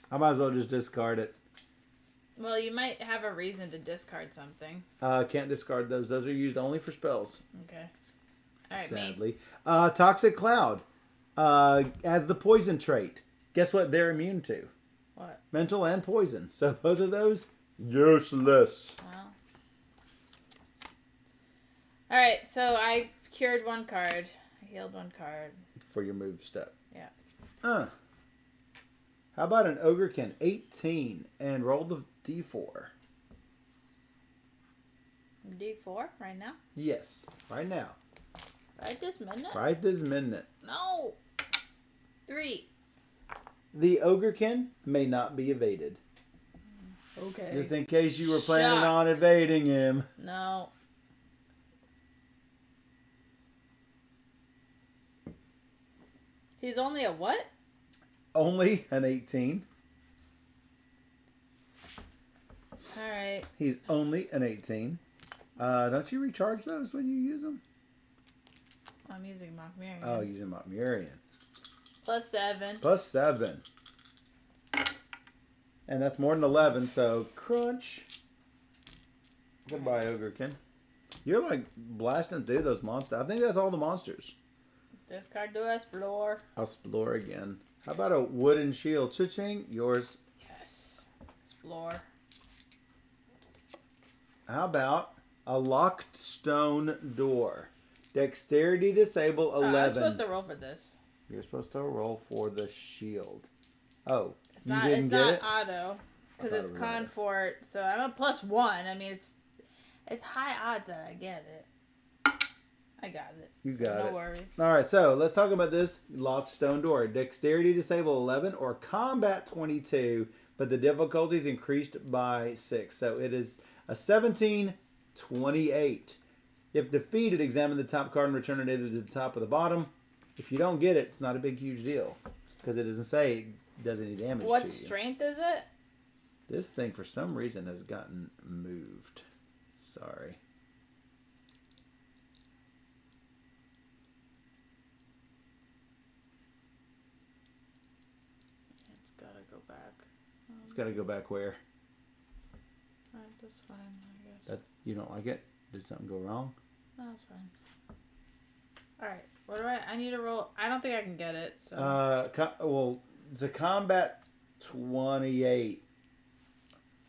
[SPEAKER 2] I might as well just discard it.
[SPEAKER 1] Well, you might have a reason to discard something.
[SPEAKER 2] Can't discard those. Those are used only for spells.
[SPEAKER 1] Okay. All right,
[SPEAKER 2] Sadly. Toxic Cloud adds the poison trait. Guess what they're immune to?
[SPEAKER 1] What?
[SPEAKER 2] Mental and poison. So both of those, useless.
[SPEAKER 1] Well. All right, so I cured 1 card. I healed 1 card.
[SPEAKER 2] For your move step.
[SPEAKER 1] Yeah.
[SPEAKER 2] How about an Ogrekin 18 and roll the d4?
[SPEAKER 1] D4 right now?
[SPEAKER 2] Yes, right now.
[SPEAKER 1] Right this minute?
[SPEAKER 2] Right this minute.
[SPEAKER 1] No. 3.
[SPEAKER 2] The Ogrekin may not be evaded.
[SPEAKER 1] Okay.
[SPEAKER 2] Just in case you were planning
[SPEAKER 1] Shocked.
[SPEAKER 2] on evading him.
[SPEAKER 1] No. He's only a what?
[SPEAKER 2] Only an 18.
[SPEAKER 1] All right.
[SPEAKER 2] He's only an 18. Don't you recharge those when you use them?
[SPEAKER 1] I'm using Mockmirian.
[SPEAKER 2] Oh, using Mockmirian.
[SPEAKER 1] +7.
[SPEAKER 2] +7. And that's more than 11, so crunch. Goodbye, Ogrekin. You're like blasting through those monsters. I think that's all the monsters.
[SPEAKER 1] Discard to explore.
[SPEAKER 2] I'll explore again. How about a wooden shield? Cha-ching, yours.
[SPEAKER 1] Yes. Explore.
[SPEAKER 2] How about a locked stone door? Dexterity disable 11.
[SPEAKER 1] Oh, I was supposed to roll for this.
[SPEAKER 2] You're supposed to roll for the shield. Oh,
[SPEAKER 1] It's
[SPEAKER 2] you
[SPEAKER 1] not.
[SPEAKER 2] didn't
[SPEAKER 1] It's
[SPEAKER 2] get
[SPEAKER 1] not
[SPEAKER 2] it?
[SPEAKER 1] auto because
[SPEAKER 2] thought
[SPEAKER 1] it's
[SPEAKER 2] it was auto.
[SPEAKER 1] Confort. So I'm a +1. I mean, it's high odds that I get it. I got it.
[SPEAKER 2] You
[SPEAKER 1] So
[SPEAKER 2] got
[SPEAKER 1] no
[SPEAKER 2] it.
[SPEAKER 1] worries.
[SPEAKER 2] All right, so let's talk about this locked stone door. Dexterity disable 11 or combat 22, but the difficulty is increased by 6. So it is a 17-28. If defeated, examine the top card and return it either to the top or the bottom. If you don't get it, it's not a big, huge deal because it doesn't say it does any damage
[SPEAKER 1] What
[SPEAKER 2] to you.
[SPEAKER 1] strength is it?
[SPEAKER 2] This thing, for some reason, has gotten moved. Sorry.
[SPEAKER 1] gotta go back.
[SPEAKER 2] It's gotta go back where?
[SPEAKER 1] Alright, that's fine, I guess.
[SPEAKER 2] That you don't like it? Did something go wrong?
[SPEAKER 1] No, that's fine. Alright, what do I need to roll? I don't think I can get it, so.
[SPEAKER 2] Well, it's a combat 28.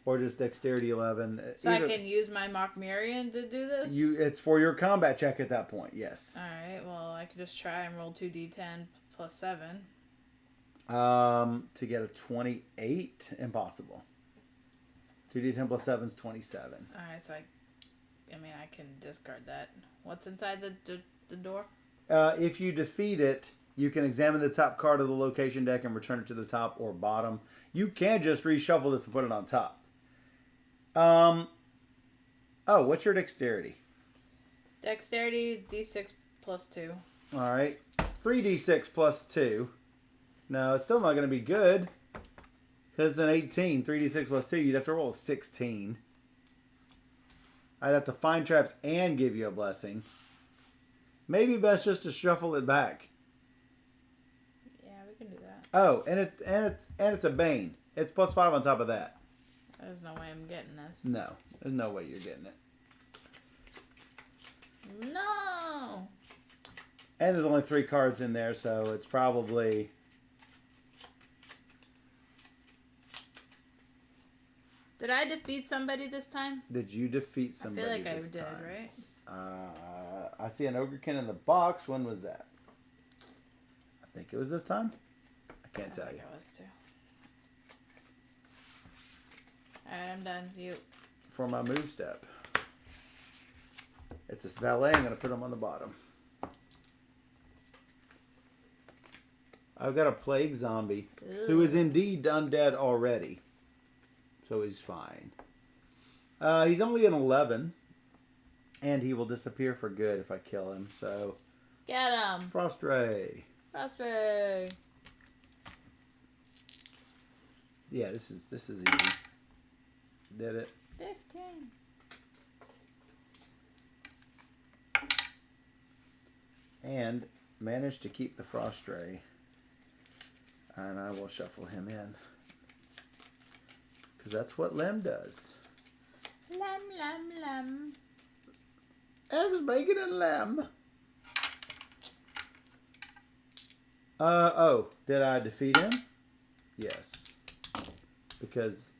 [SPEAKER 2] Or just dexterity 11.
[SPEAKER 1] So I can use my Mockmerian to do this?
[SPEAKER 2] It's for your combat check at that point, yes.
[SPEAKER 1] Alright, well, I could just try and roll 2d10 plus 7.
[SPEAKER 2] To get a 28, impossible. 2d10 plus 7 is 27.
[SPEAKER 1] Alright, so I mean, I can discard that. What's inside the door?
[SPEAKER 2] If you defeat it, you can examine the top card of the location deck and return it to the top or bottom. You can just reshuffle this and put it on top. What's your dexterity?
[SPEAKER 1] Dexterity, d6 plus 2.
[SPEAKER 2] Alright. 3d6 plus 2. No, it's still not going to be good. Because it's an 18. 3d6 plus 2, you'd have to roll a 16. I'd have to find traps and give you a blessing. Maybe best just to shuffle it back.
[SPEAKER 1] Yeah, we can do that.
[SPEAKER 2] Oh, and it's a bane. It's plus 5 on top of that.
[SPEAKER 1] There's no way I'm getting this.
[SPEAKER 2] No, there's no way you're getting it.
[SPEAKER 1] No!
[SPEAKER 2] And there's only 3 cards in there, so it's probably...
[SPEAKER 1] Did I defeat somebody this time?
[SPEAKER 2] Did you defeat somebody this time?
[SPEAKER 1] I feel like I did,
[SPEAKER 2] right? I see an Ogrekin in the box. When was that? I think it was this time. I can't tell you.
[SPEAKER 1] It was too. Alright, I'm done. You.
[SPEAKER 2] For my move step. It's a valet. I'm going to put him on the bottom. I've got a plague zombie who is indeed undead already. So he's fine. He's only an 11. And he will disappear for good if I kill him. So
[SPEAKER 1] get him.
[SPEAKER 2] Frost Ray.
[SPEAKER 1] Frost Ray.
[SPEAKER 2] Yeah, this is easy. Did it.
[SPEAKER 1] 15.
[SPEAKER 2] And managed to keep the Frost Ray. And I will shuffle him in. Because that's what Lem does.
[SPEAKER 1] Lem.
[SPEAKER 2] Eggs, bacon, and lamb. Did I defeat him? Yes. Because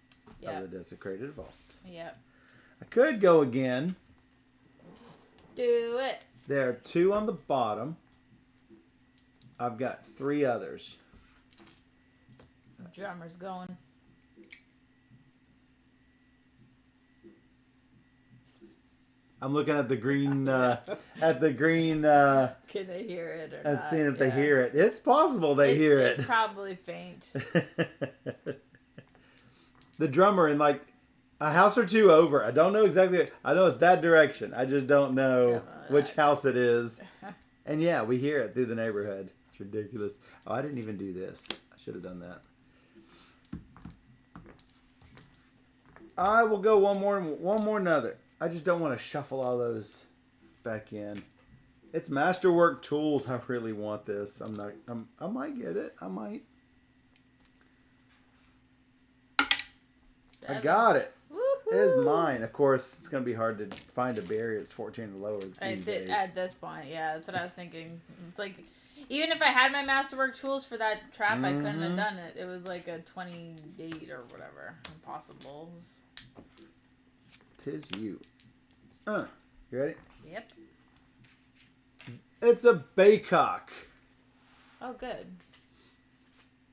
[SPEAKER 2] of the Desecrated Vault.
[SPEAKER 1] Yep.
[SPEAKER 2] I could go again.
[SPEAKER 1] Do it.
[SPEAKER 2] There are 2 on the bottom. I've got 3 others.
[SPEAKER 1] The drummer's going.
[SPEAKER 2] I'm looking at the green, Can they
[SPEAKER 1] hear it or
[SPEAKER 2] not?
[SPEAKER 1] not?
[SPEAKER 2] Seeing if they hear it. It's possible they hear it.
[SPEAKER 1] It's probably faint.
[SPEAKER 2] The drummer in like a house or 2 over. I don't know exactly. I know it's that direction. I just don't know which house it is. And yeah, we hear it through the neighborhood. It's ridiculous. Oh, I didn't even do this. I should have done that. I will go one more another. I just don't want to shuffle all those back in. It's Masterwork Tools. I really want this. I might get it. I might.
[SPEAKER 1] 7.
[SPEAKER 2] I got it.
[SPEAKER 1] Woohoo!
[SPEAKER 2] It is mine. Of course, it's going to be hard to find a barrier. It's 14 or lower these days.
[SPEAKER 1] At this point, yeah, that's what I was thinking. It's like, even if I had my Masterwork Tools for that trap, I couldn't have done it. It was like a 28 or whatever. Impossible.
[SPEAKER 2] 'Tis you. You ready?
[SPEAKER 1] Yep.
[SPEAKER 2] It's a Baycock.
[SPEAKER 1] Oh, good.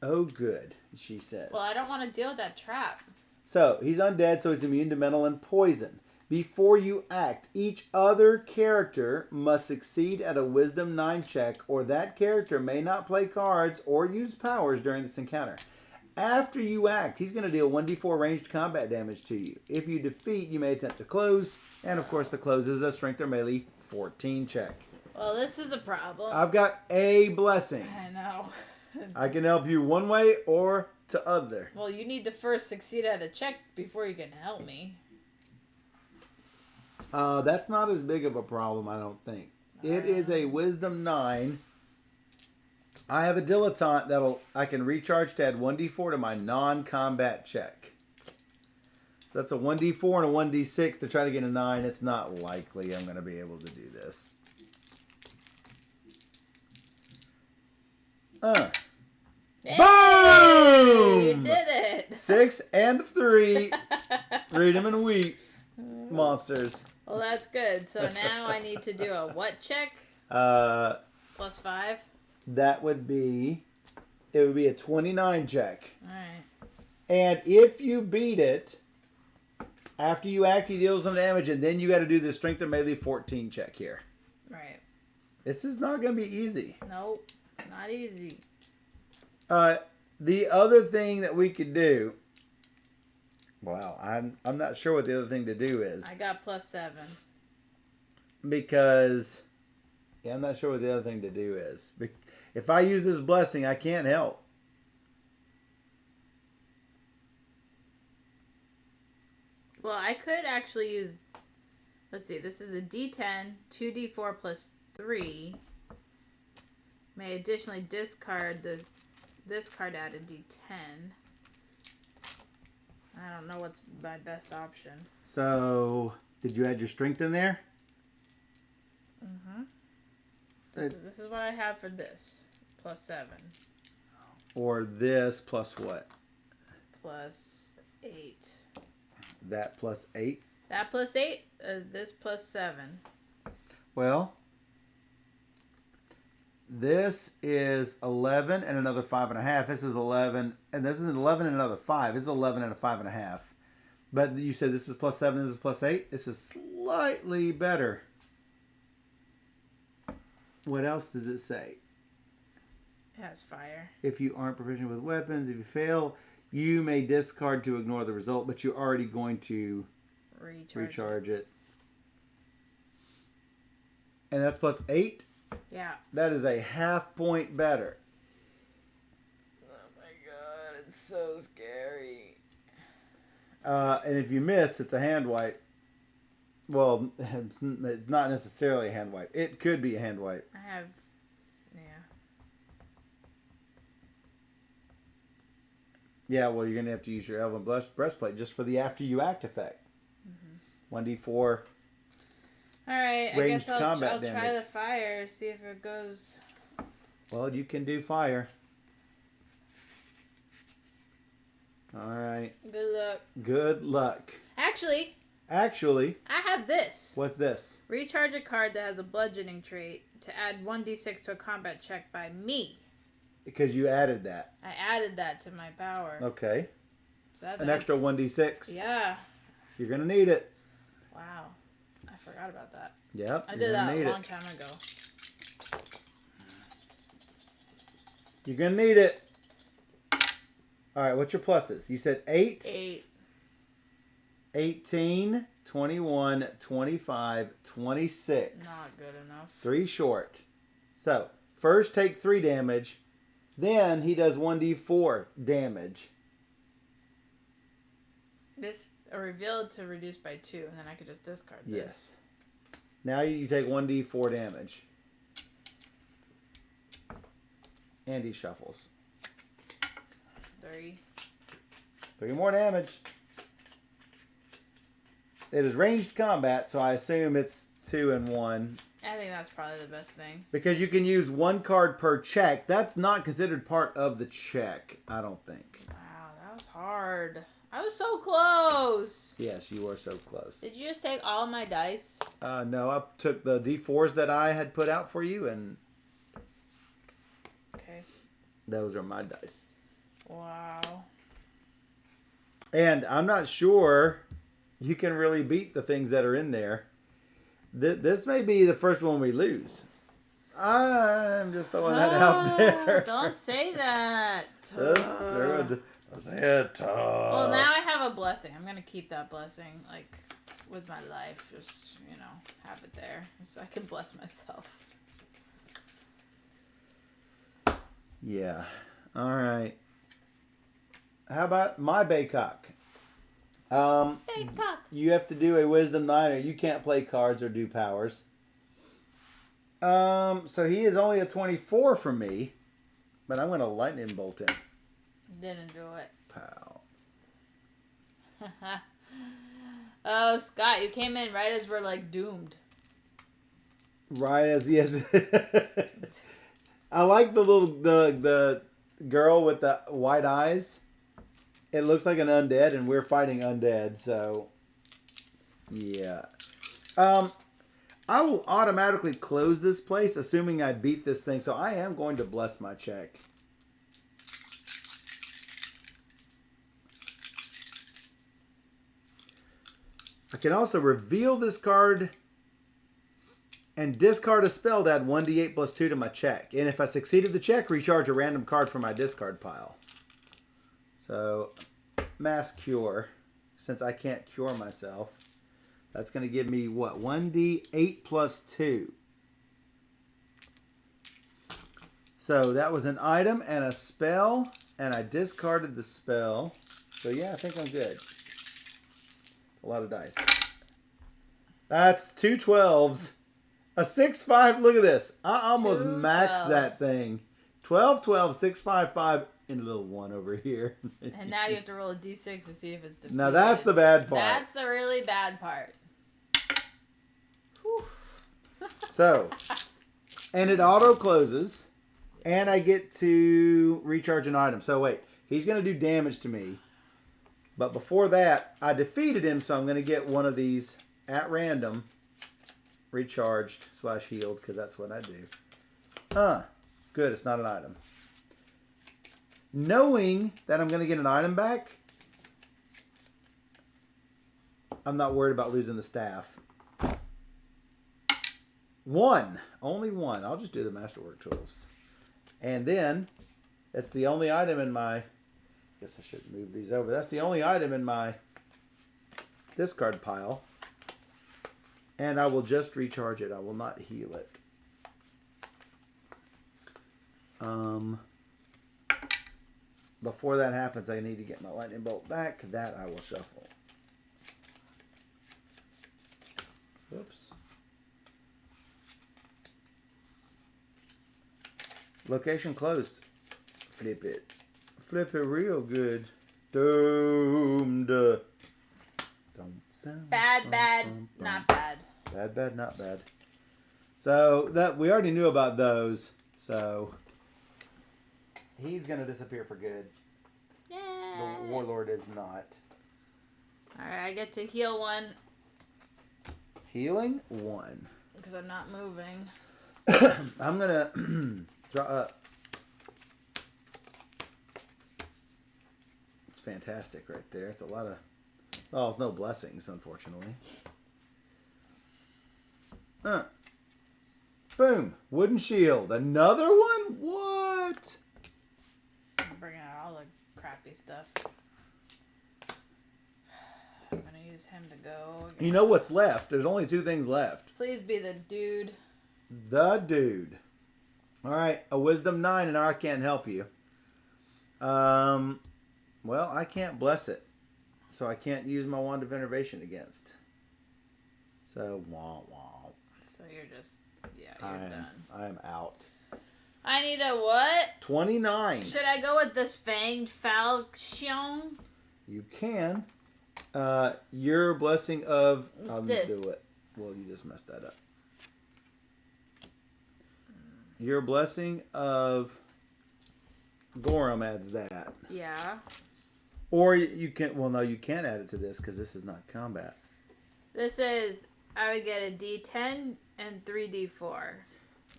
[SPEAKER 2] Oh, good, she says.
[SPEAKER 1] Well, I don't want to deal with that trap.
[SPEAKER 2] So, he's undead, so he's immune to mental and poison. Before you act, each other character must succeed at a Wisdom 9 check, or that character may not play cards or use powers during this encounter. After you act, he's going to deal 1d4 ranged combat damage to you. If you defeat, you may attempt to close. And, of course, the close is a strength or melee 14 check.
[SPEAKER 1] Well, this is a problem.
[SPEAKER 2] I've got a blessing.
[SPEAKER 1] I know.
[SPEAKER 2] I can help you one way or to other.
[SPEAKER 1] Well, you need to first succeed at a check before you can help me.
[SPEAKER 2] That's not as big of a problem, I don't think. It is a Wisdom 9. I have a dilettante I can recharge to add 1d4 to my non-combat check. So that's a 1d4 and a 1d6 to try to get a 9. It's not likely I'm going to be able to do this.
[SPEAKER 1] Hey,
[SPEAKER 2] Boom!
[SPEAKER 1] you did it.
[SPEAKER 2] 6 and 3. Read them and weep. Monsters.
[SPEAKER 1] Well, that's good. So now I need to do a what check? +5?
[SPEAKER 2] That would be... It would be a 29 check.
[SPEAKER 1] Alright.
[SPEAKER 2] And if you beat it, after you act, he deals some damage, and then you got to do the Strength of Melee 14 check here.
[SPEAKER 1] Right.
[SPEAKER 2] This is not going to be easy.
[SPEAKER 1] Nope. Not easy.
[SPEAKER 2] The other thing that we could do... Wow, I'm not sure what the other thing to do is.
[SPEAKER 1] I got +7.
[SPEAKER 2] Because... Yeah, I'm not sure what the other thing to do is. If I use this blessing, I can't help.
[SPEAKER 1] Well, I could actually use... Let's see. This is a D10, 2D4 plus 3. May additionally discard this card at a D10. I don't know what's my best option.
[SPEAKER 2] So, did you add your strength in there?
[SPEAKER 1] Mm-hmm. This is what I have for this. +7.
[SPEAKER 2] Or this plus what?
[SPEAKER 1] +8.
[SPEAKER 2] That plus 8?
[SPEAKER 1] That +8. This +7.
[SPEAKER 2] Well, this is 11 and another 5.5. This is 11, and this is 11 and another 5. This is 11 and a 5.5. But you said this is +7, this is +8. This is slightly better. What else does it say?
[SPEAKER 1] It has fire.
[SPEAKER 2] If you aren't proficient with weapons, if you fail, you may discard to ignore the result, but you're already going to recharge it. And that's +8?
[SPEAKER 1] Yeah.
[SPEAKER 2] That is a half point better.
[SPEAKER 1] Oh my god, it's so scary.
[SPEAKER 2] And if you miss, it's a hand wipe. Well, it's not necessarily a hand wipe. It could be a hand wipe.
[SPEAKER 1] I have... Yeah.
[SPEAKER 2] Yeah, well, you're going to have to use your Elven Breastplate just for the after you act effect. 1d4.
[SPEAKER 1] Alright, I guess I'll try
[SPEAKER 2] damage.
[SPEAKER 1] the fire, see if it goes...
[SPEAKER 2] Well, you can do fire. Alright.
[SPEAKER 1] Good luck.
[SPEAKER 2] Good luck.
[SPEAKER 1] Actually, I have this.
[SPEAKER 2] What's this?
[SPEAKER 1] Recharge a card that has a bludgeoning trait to add 1d6 to a combat check by me.
[SPEAKER 2] Because you added that.
[SPEAKER 1] I added that to my power.
[SPEAKER 2] Okay.
[SPEAKER 1] So that's
[SPEAKER 2] an extra 1d6.
[SPEAKER 1] Yeah.
[SPEAKER 2] You're going to need it.
[SPEAKER 1] Wow. I forgot about that.
[SPEAKER 2] Yep.
[SPEAKER 1] I did that a long time ago.
[SPEAKER 2] You're going to need it. All right, what's your pluses? You said 8?
[SPEAKER 1] 8.
[SPEAKER 2] 18, 21, 25, 26.
[SPEAKER 1] Not good enough.
[SPEAKER 2] 3 short. So, first take 3 damage. Then he does 1d4 damage.
[SPEAKER 1] This revealed to reduce by 2, and then I could just discard this.
[SPEAKER 2] Yes. Now you take 1d4 damage. And he shuffles.
[SPEAKER 1] 3.
[SPEAKER 2] 3 more damage. It is ranged combat, so I assume it's 2 and 1.
[SPEAKER 1] I think that's probably the best thing.
[SPEAKER 2] Because you can use 1 card per check. That's not considered part of the check, I don't think.
[SPEAKER 1] Wow, that was hard. I was so close.
[SPEAKER 2] Yes, you were so close.
[SPEAKER 1] Did you just take all of my dice?
[SPEAKER 2] No, I took the D4s that I had put out for you, and
[SPEAKER 1] Okay.
[SPEAKER 2] those are my dice.
[SPEAKER 1] Wow.
[SPEAKER 2] And I'm not sure you can really beat the things that are in there. This may be the first one we lose. I'm just throwing that out there.
[SPEAKER 1] Don't say that.
[SPEAKER 2] Well,
[SPEAKER 1] now I have a blessing. I'm going to keep that blessing, like, with my life. Just, have it there. So I can bless myself.
[SPEAKER 2] Yeah. All right. How about my Baycock?
[SPEAKER 1] Baycock.
[SPEAKER 2] You have to do a Wisdom 9 or you can't play cards or do powers. So he is only a 24 for me. But I'm going to lightning bolt him.
[SPEAKER 1] Didn't do it.
[SPEAKER 2] Pow.
[SPEAKER 1] Oh, Scott, you came in right as we're like doomed.
[SPEAKER 2] Right as yes. I like the girl with the white eyes. It looks like an undead, and we're fighting undead. So, yeah. I will automatically close this place, assuming I beat this thing. So I am going to bless my check. I can also reveal this card and discard a spell to add 1d8 plus 2 to my check. And if I succeeded the check, recharge a random card from my discard pile. So, Mass Cure, since I can't cure myself. That's going to give me, what, 1d8 plus 2. So, that was an item and a spell, and I discarded the spell. So, yeah, I think I'm good. A lot of dice. That's 2 12s. A 6-5. Look at this. I almost maxed that thing. 12, 12, 6, 5, 5. And a little 1 over here.
[SPEAKER 1] And now you have to roll a d6 to see if it's defeated.
[SPEAKER 2] Now that's the bad part.
[SPEAKER 1] That's the really bad part. Whew.
[SPEAKER 2] So, and it auto closes. And I get to recharge an item. So wait, he's going to do damage to me. But before that, I defeated him, so I'm going to get one of these at random, recharged / healed, because that's what I do. Good, it's not an item. Knowing that I'm going to get an item back, I'm not worried about losing the staff. 1. Only 1. I'll just do the Masterwork tools. And then, that's the only item in my... Guess I should move these over. That's the only item in my discard pile. And I will just recharge it. I will not heal it. Before that happens, I need to get my lightning bolt back. That I will shuffle. Whoops. Location closed. Flip it. Flip it real good. Doomed.
[SPEAKER 1] Bad, not bad.
[SPEAKER 2] Bad, not bad. So that we already knew about those. So he's gonna disappear for good.
[SPEAKER 1] Yay.
[SPEAKER 2] The warlord is not.
[SPEAKER 1] Alright, I get to heal 1.
[SPEAKER 2] Healing 1.
[SPEAKER 1] Because I'm not moving.
[SPEAKER 2] I'm gonna draw up. It's fantastic right there. It's a lot of... Well, there's no blessings, unfortunately. Boom. Wooden shield. Another one? What?
[SPEAKER 1] I'm bringing out all the crappy stuff. I'm going to use him to go.
[SPEAKER 2] You know what's left? There's only 2 things left.
[SPEAKER 1] Please be the dude.
[SPEAKER 2] The dude. All right. A wisdom 9 and I can't help you. Well, I can't bless it. So I can't use my Wand of Innervation against. So, wah, wah.
[SPEAKER 1] So you're just, yeah, you're done.
[SPEAKER 2] I am out.
[SPEAKER 1] I need a what?
[SPEAKER 2] 29.
[SPEAKER 1] Should I go with this Fanged Falchion?
[SPEAKER 2] You can. Your blessing of... I'll do it. Well, you just messed that up. Your blessing of Gorham adds that.
[SPEAKER 1] Yeah.
[SPEAKER 2] Or you can... Well, no, you can't add it to this because this is not combat.
[SPEAKER 1] This is... I would get a D10 and 3D4.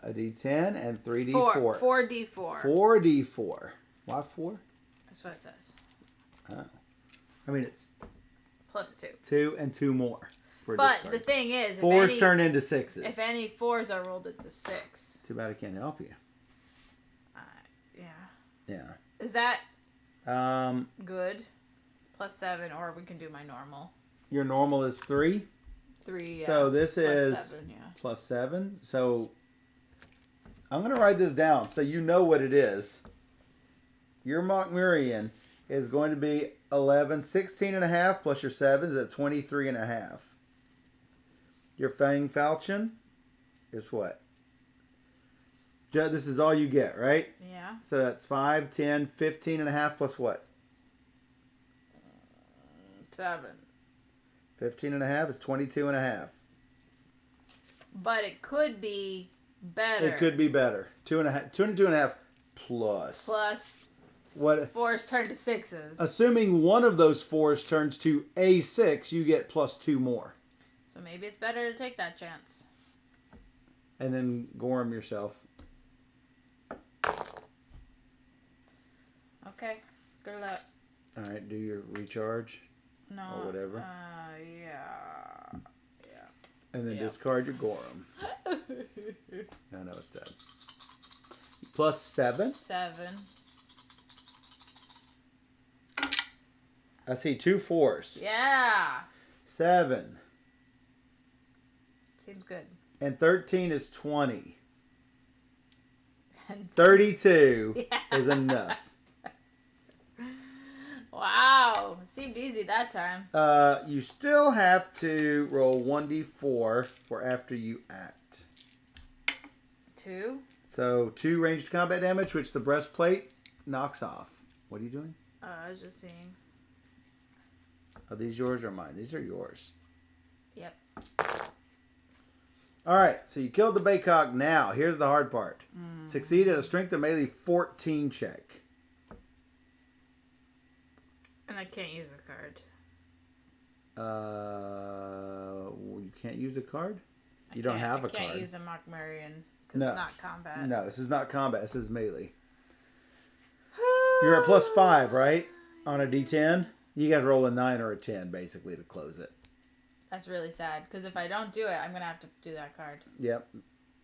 [SPEAKER 2] A D10 and 3D4.
[SPEAKER 1] 4D4.
[SPEAKER 2] 4D4. Why 4?
[SPEAKER 1] That's what it says.
[SPEAKER 2] Oh. I mean, it's...
[SPEAKER 1] Plus 2.
[SPEAKER 2] 2 and 2 more.
[SPEAKER 1] But the thing is...
[SPEAKER 2] 4s turn into 6s.
[SPEAKER 1] If any 4s are rolled, it's a 6.
[SPEAKER 2] Too bad I can't help you.
[SPEAKER 1] Yeah.
[SPEAKER 2] Yeah.
[SPEAKER 1] Is that... good? Plus 7, or we can do my normal.
[SPEAKER 2] Your normal is 3?
[SPEAKER 1] 3, yeah.
[SPEAKER 2] So this is
[SPEAKER 1] 7, yeah.
[SPEAKER 2] plus 7. So I'm going to write this down so you know what it is. Your Mokmurian is going to be 11, 16 and a half plus your 7 is at 23 and a half. Your Fang Falchion is what? This is all you get, right?
[SPEAKER 1] Yeah.
[SPEAKER 2] So that's 5, 10, 15 and a half plus what?
[SPEAKER 1] 7.
[SPEAKER 2] 15 and a half is 22 and a half.
[SPEAKER 1] But it could be better.
[SPEAKER 2] It could be better. 22 and a half plus.
[SPEAKER 1] Plus
[SPEAKER 2] what?
[SPEAKER 1] 4s turn to 6s.
[SPEAKER 2] Assuming one of those 4s turns to a 6, you get plus 2 more.
[SPEAKER 1] So maybe it's better to take that chance.
[SPEAKER 2] And then Gorham yourself.
[SPEAKER 1] Okay. Good luck.
[SPEAKER 2] All right, do your recharge.
[SPEAKER 1] No.
[SPEAKER 2] Or whatever.
[SPEAKER 1] Yeah.
[SPEAKER 2] And then
[SPEAKER 1] Yep.
[SPEAKER 2] discard your Gorham. I know it's sad. Plus 7.
[SPEAKER 1] 7.
[SPEAKER 2] I see 2 4s.
[SPEAKER 1] Yeah.
[SPEAKER 2] 7.
[SPEAKER 1] Seems good.
[SPEAKER 2] And 13 is 20.
[SPEAKER 1] And
[SPEAKER 2] 32
[SPEAKER 1] Yeah.
[SPEAKER 2] is enough.
[SPEAKER 1] Wow. Seemed easy that time.
[SPEAKER 2] You still have to roll 1d4 for after you act.
[SPEAKER 1] 2.
[SPEAKER 2] So 2 ranged combat damage, which the breastplate knocks off. What are you doing?
[SPEAKER 1] I was just seeing.
[SPEAKER 2] Are these yours or mine? These are yours.
[SPEAKER 1] Yep.
[SPEAKER 2] All right, so you killed the Baycock. Now, here's the hard part. Succeed at a strength of melee 14 check.
[SPEAKER 1] And I can't use a card.
[SPEAKER 2] Well, you can't use a card? You don't have a card.
[SPEAKER 1] I can't use a Mockmarian because
[SPEAKER 2] No.
[SPEAKER 1] it's not combat.
[SPEAKER 2] No, this is not combat. This is melee. You're at plus 5, right? On a d10? You got to roll a 9 or a 10, basically, to close it.
[SPEAKER 1] That's really sad because if I don't do it, I'm going to have to do that card.
[SPEAKER 2] Yep.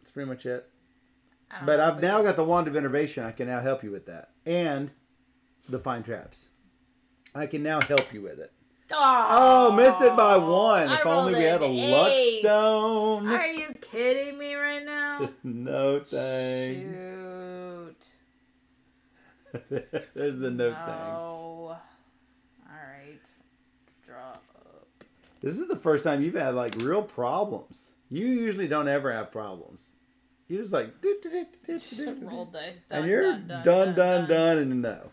[SPEAKER 2] That's pretty much it.
[SPEAKER 1] know
[SPEAKER 2] But
[SPEAKER 1] if
[SPEAKER 2] I've
[SPEAKER 1] we
[SPEAKER 2] now
[SPEAKER 1] can-
[SPEAKER 2] got the Wand of Innervation. I can now help you with that. And the Fine Traps. I can now help you with it. Oh, missed it by 1.
[SPEAKER 1] I
[SPEAKER 2] If only we
[SPEAKER 1] rolled
[SPEAKER 2] had a
[SPEAKER 1] an
[SPEAKER 2] luck
[SPEAKER 1] 8.
[SPEAKER 2] stone.
[SPEAKER 1] Are you kidding me right now?
[SPEAKER 2] No thanks.
[SPEAKER 1] Shoot.
[SPEAKER 2] There's the no thanks.
[SPEAKER 1] All right. Draw up.
[SPEAKER 2] This is the first time you've had like real problems. You usually don't ever have problems. You just like
[SPEAKER 1] Just roll dice.
[SPEAKER 2] and you're done, and no.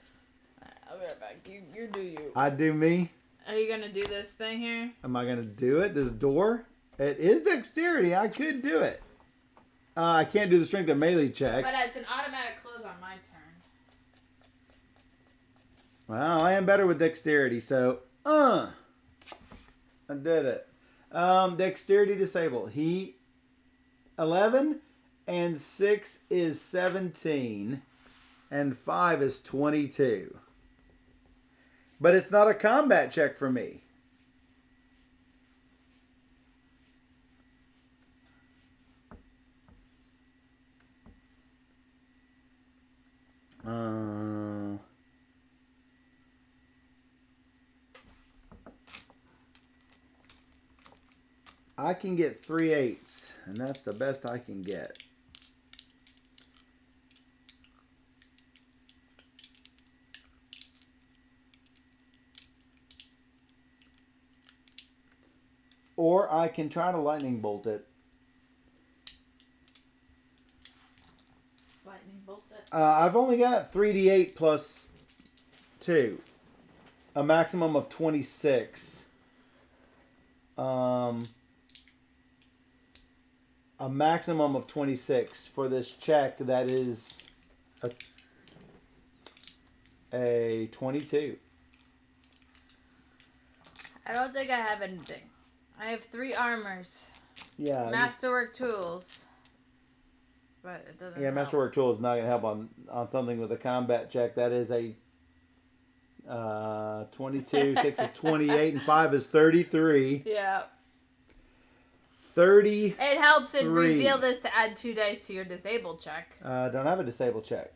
[SPEAKER 1] I'll be right back. You do you.
[SPEAKER 2] I do me.
[SPEAKER 1] Are you gonna do this thing here?
[SPEAKER 2] Am I gonna do it? This door? It is dexterity. I could do it. I can't do the strength of melee check.
[SPEAKER 1] But it's an automatic close on my turn.
[SPEAKER 2] Well, I am better with dexterity, so I did it. Dexterity disabled. 11 and 6 is 17 and 5 is 22. But it's not a combat check for me. I can get 3 8s, and that's the best I can get. Or I can try to lightning bolt it.
[SPEAKER 1] Lightning bolt it.
[SPEAKER 2] I've only got 3d8 plus 2. A maximum of 26. A maximum of 26 for this check. That is a 22.
[SPEAKER 1] I don't think I have anything. I have 3 armors.
[SPEAKER 2] Yeah.
[SPEAKER 1] Masterwork tools. But it doesn't
[SPEAKER 2] Yeah,
[SPEAKER 1] help.
[SPEAKER 2] Masterwork Tool is not going to help on something with a combat check. That is a 22, 6 is 28, and 5 is 33.
[SPEAKER 1] Yeah.
[SPEAKER 2] 30.
[SPEAKER 1] It helps in
[SPEAKER 2] 3.
[SPEAKER 1] reveal this to add 2 dice to your disabled check.
[SPEAKER 2] Don't have a disable check.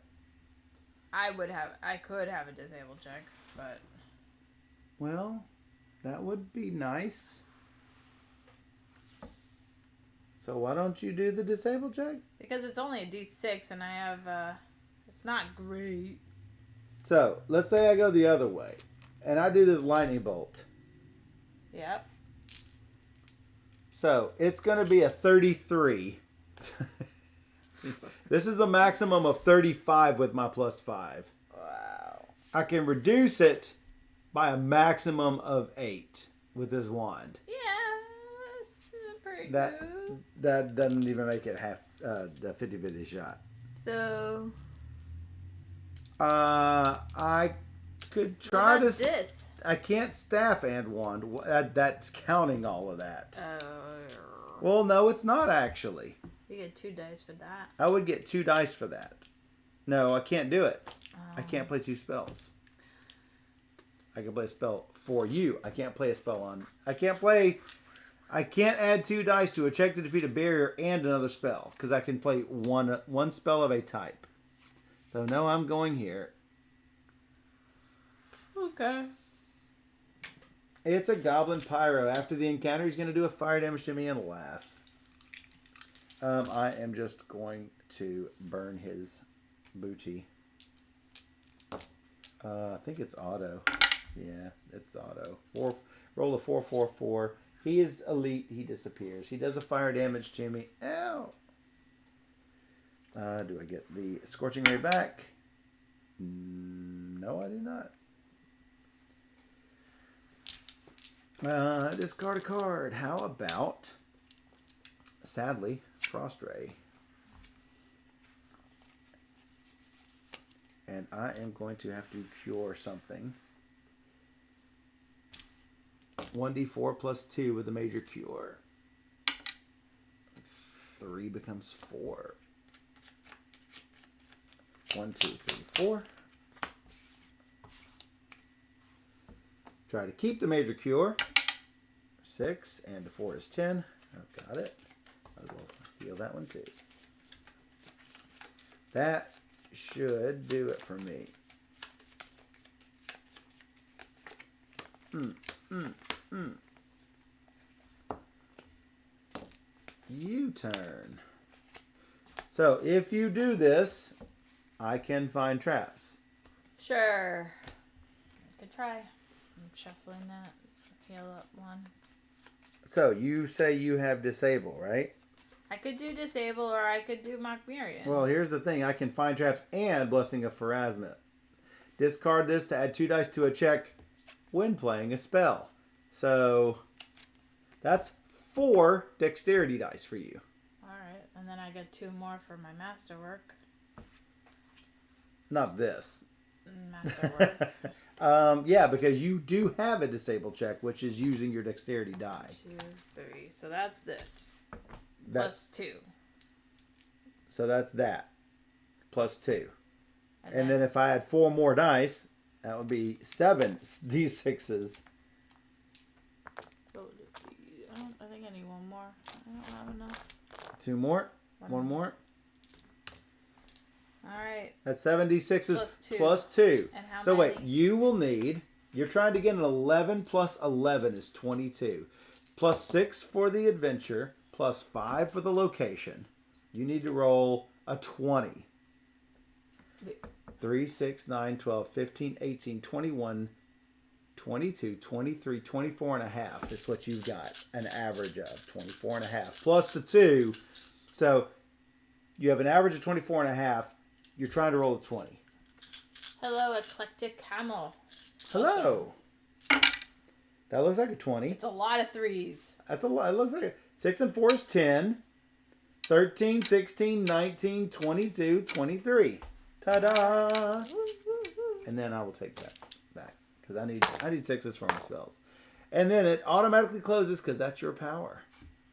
[SPEAKER 1] I could have a disabled check, but
[SPEAKER 2] Well, that would be nice. So why don't you do the disable check?
[SPEAKER 1] because it's only a D6 and I have it's not great.
[SPEAKER 2] So let's say I go the other way, and I do this lightning bolt.
[SPEAKER 1] Yep.
[SPEAKER 2] So it's going to be a 33 This is a maximum of 35 with my +5.
[SPEAKER 1] Wow.
[SPEAKER 2] I can reduce it by a maximum of 8 with this wand.
[SPEAKER 1] Yeah, that's pretty good.
[SPEAKER 2] That doesn't even make it half the 50-50 shot.
[SPEAKER 1] So
[SPEAKER 2] I could try to.
[SPEAKER 1] This?
[SPEAKER 2] I can't staff and wand. That's counting all of that.
[SPEAKER 1] Oh.
[SPEAKER 2] Well, no, it's not actually.
[SPEAKER 1] You get 2 dice for that.
[SPEAKER 2] I would get 2 dice for that. No, I can't do it. I can't play 2 spells. I can play a spell for you. I can't play a spell on. I can't add 2 dice to a check to defeat a barrier and another spell because I can play one spell of a type. So no, I'm going here.
[SPEAKER 1] Okay.
[SPEAKER 2] It's a Goblin Pyro. After the encounter, he's going to do a fire damage to me and laugh. I am just going to burn his booty. I think it's auto. Yeah, it's auto. Roll a 4/4/4. He is elite. He disappears. He does a fire damage to me. Ow. Do I get the Scorching Ray back? No, I do not. Discard a card. How about, sadly, Frost Ray. And I am going to have to cure something. 1d4 plus 2 with a major cure. 3 becomes 4. 1, 2, 3, 4. Try to keep the major cure. 6 and 4 is 10. I've got it. I will heal that one too. That should do it for me. U-turn. So if you do this, I can find traps.
[SPEAKER 1] Sure. Good try. I'm shuffling that. Heal up 1.
[SPEAKER 2] So you say you have disable, right?
[SPEAKER 1] I could do disable or I could do Mock Miriam.
[SPEAKER 2] Well, here's the thing. I can find traps and Blessing of Pharasma. Discard this to add 2 dice to a check when playing a spell. So that's 4 dexterity dice for you.
[SPEAKER 1] Alright, and then I get 2 more for my masterwork.
[SPEAKER 2] Not this.
[SPEAKER 1] Masterwork.
[SPEAKER 2] Yeah, because you do have a disable check, which is using your dexterity die.
[SPEAKER 1] 2, 3. So that's this.
[SPEAKER 2] That's
[SPEAKER 1] plus 2.
[SPEAKER 2] So that's that. Plus 2.
[SPEAKER 1] And
[SPEAKER 2] then if I had 4 more dice, that would be 7 d6s.
[SPEAKER 1] I think I need 1 more. I don't have enough.
[SPEAKER 2] 2 more. 1 more.
[SPEAKER 1] Alright.
[SPEAKER 2] That's 7 d6s
[SPEAKER 1] Plus 2.
[SPEAKER 2] plus 2.
[SPEAKER 1] And how
[SPEAKER 2] so
[SPEAKER 1] many?
[SPEAKER 2] wait, you will need, you're trying to get an 11 plus 11 is 22. Plus 6 for the adventure, plus 5 for the location. You need to roll a 20. 3, 6, 9, 12, 15, 18, 21, 22, 23, 24 and a half. That's what you've got. An average of 24 and a half. Plus the 2. So you have an average of 24 and a half. You're trying to roll a 20.
[SPEAKER 1] Hello, Eclectic Camel.
[SPEAKER 2] Hello. That looks like a 20.
[SPEAKER 1] It's a lot of 3s.
[SPEAKER 2] That's a lot. It looks like a 6 and 4 is 10. 13, 16, 19, 22, 23. Ta-da! And then I will take that back because I need 6s for my spells. And then it automatically closes because that's your power.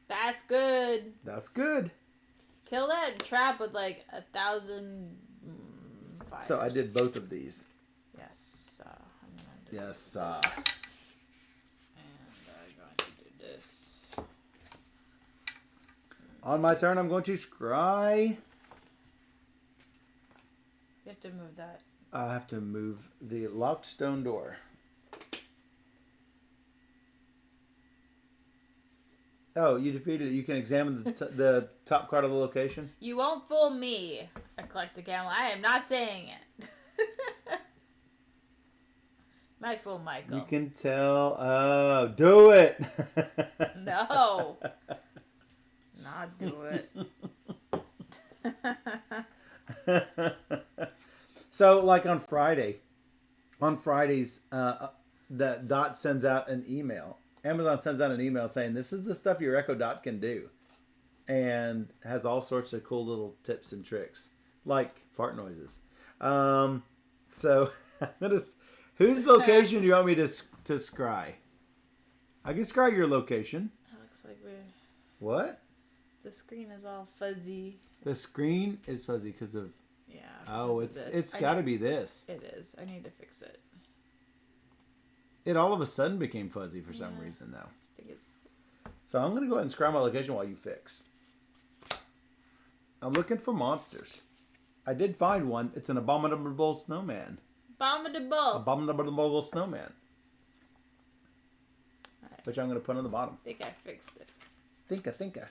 [SPEAKER 1] That's good.
[SPEAKER 2] That's good.
[SPEAKER 1] Kill that trap with like 1,000 fires.
[SPEAKER 2] So I did both of these.
[SPEAKER 1] Yes. I'm gonna do
[SPEAKER 2] Yes.
[SPEAKER 1] this. And I'm going to do this.
[SPEAKER 2] On my turn, I'm going to scry.
[SPEAKER 1] You have to move that.
[SPEAKER 2] I have to move the locked stone door. Oh, you defeated it. You can examine the top card of the location.
[SPEAKER 1] You won't fool me, Eclectic Camel. I am not saying it. Might fool Michael.
[SPEAKER 2] You can tell. Oh, do it.
[SPEAKER 1] No. Not do it.
[SPEAKER 2] So, like on Fridays, that Dot sends out an email. Amazon sends out an email saying, this is the stuff your Echo Dot can do. And has all sorts of cool little tips and tricks. Like fart noises. So, whose location do you want me to scry? I can scry your location.
[SPEAKER 1] It looks like we're...
[SPEAKER 2] What?
[SPEAKER 1] The screen is all fuzzy.
[SPEAKER 2] The screen is fuzzy because of...
[SPEAKER 1] Yeah.
[SPEAKER 2] Oh, it's got to be this.
[SPEAKER 1] It is. I need to fix it.
[SPEAKER 2] It all of a sudden became fuzzy for some reason, though.
[SPEAKER 1] I think it's...
[SPEAKER 2] So I'm going to go ahead and scry my location while you fix. I'm looking for monsters. I did find one. It's an abominable snowman. Abominable snowman. Right. Which I'm going to put on the bottom.
[SPEAKER 1] I think I fixed it.
[SPEAKER 2] Think I
[SPEAKER 1] think I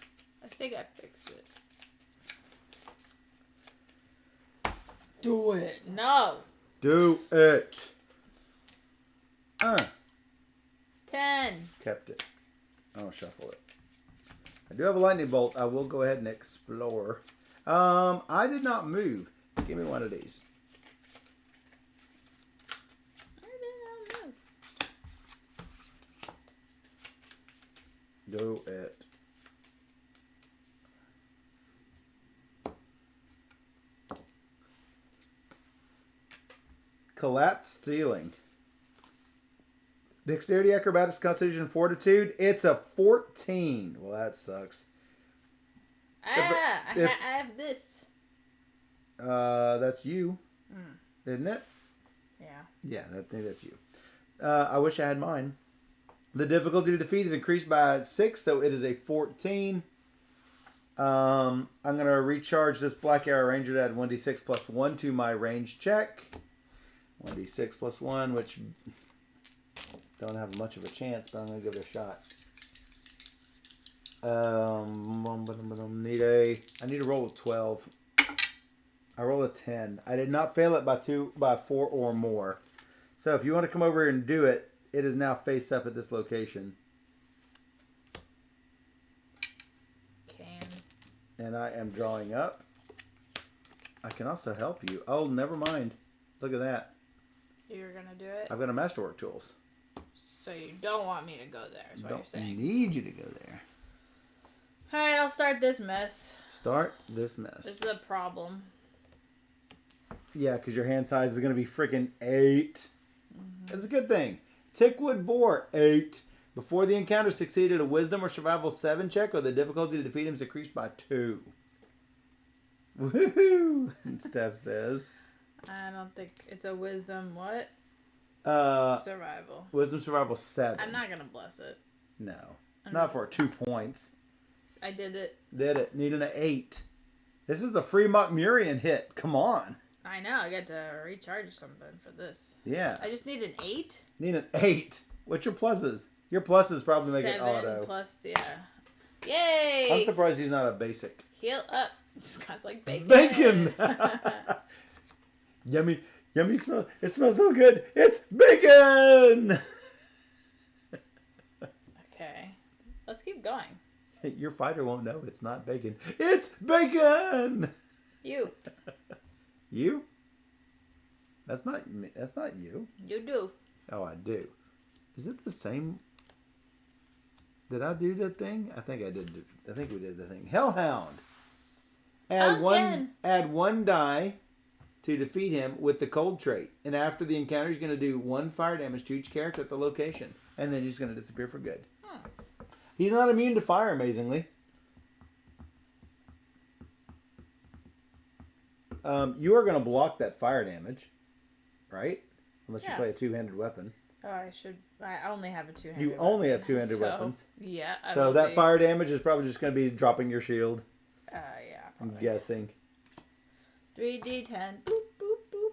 [SPEAKER 1] fixed it. Do it. No.
[SPEAKER 2] Do it.
[SPEAKER 1] 10.
[SPEAKER 2] Kept it. I'll shuffle it. I do have a lightning bolt. I will go ahead and explore. I did not move. Give me one of these.
[SPEAKER 1] I did not move.
[SPEAKER 2] Do it. Collapsed ceiling. Dexterity, acrobatics, constitution, fortitude. It's a 14. Well, that sucks.
[SPEAKER 1] I have this.
[SPEAKER 2] That's you, isn't it?
[SPEAKER 1] Yeah.
[SPEAKER 2] Yeah, I think that's you. I wish I had mine. The difficulty to defeat is increased by 6, so it is a 14. I'm going to recharge this Black Arrow Ranger to add 1d6 plus 1 to my range check. 1d6 plus 1, which don't have much of a chance, but I'm going to give it a shot. I need a roll of 12. I roll a 10. I did not fail it by 4 or more. So if you want to come over and do it, it is now face up at this location. And I am drawing up. I can also help you. Oh, never mind. Look at that.
[SPEAKER 1] You're going to do it?
[SPEAKER 2] I've got a Masterwork tools.
[SPEAKER 1] So you don't want me to go there, is what you're saying.
[SPEAKER 2] Don't need you to go there.
[SPEAKER 1] Alright, I'll start this mess.
[SPEAKER 2] Start this mess.
[SPEAKER 1] This is a problem.
[SPEAKER 2] Yeah, because your hand size is going to be freaking 8. That's a good thing. Tickwood Boar, 8. Before the encounter succeeded, a Wisdom or Survival 7 check, or the difficulty to defeat him is increased by 2. Woohoo! Steph says.
[SPEAKER 1] I don't think it's a Wisdom what? Survival.
[SPEAKER 2] Wisdom Survival 7.
[SPEAKER 1] I'm not going to bless it.
[SPEAKER 2] No. Not for 2 points.
[SPEAKER 1] I did it.
[SPEAKER 2] Did it. Need an 8. This is a free Mokmurian hit. Come on.
[SPEAKER 1] I know. I got to recharge something for this.
[SPEAKER 2] Yeah.
[SPEAKER 1] I just need an 8?
[SPEAKER 2] Need an 8. What's your pluses? Your pluses probably make it auto.
[SPEAKER 1] 7 plus, yeah. Yay!
[SPEAKER 2] I'm surprised he's not a basic.
[SPEAKER 1] Heal up. Scott's like bacon.
[SPEAKER 2] Bacon! Yummy. Yummy smell. It smells so good. It's bacon!
[SPEAKER 1] Okay. Let's keep going.
[SPEAKER 2] Your fighter won't know it's not bacon. It's bacon!
[SPEAKER 1] You.
[SPEAKER 2] You? That's not you.
[SPEAKER 1] You do.
[SPEAKER 2] Oh, I do. Is it the same? Did I do the thing? I think I did. I think we did the thing. Hellhound. Add one die to defeat him with the cold trait. And after the encounter, he's going to do 1 fire damage to each character at the location. And then he's going to disappear for good. He's not immune to fire, amazingly. You are going to block that fire damage, right? Unless you play a two-handed weapon.
[SPEAKER 1] Oh, I only have a two-handed
[SPEAKER 2] You only have two-handed weapons.
[SPEAKER 1] Yeah.
[SPEAKER 2] So that fire damage is probably just going to be dropping your shield.
[SPEAKER 1] Yeah.
[SPEAKER 2] Probably. I'm guessing.
[SPEAKER 1] 3d10. Boop, boop, boop.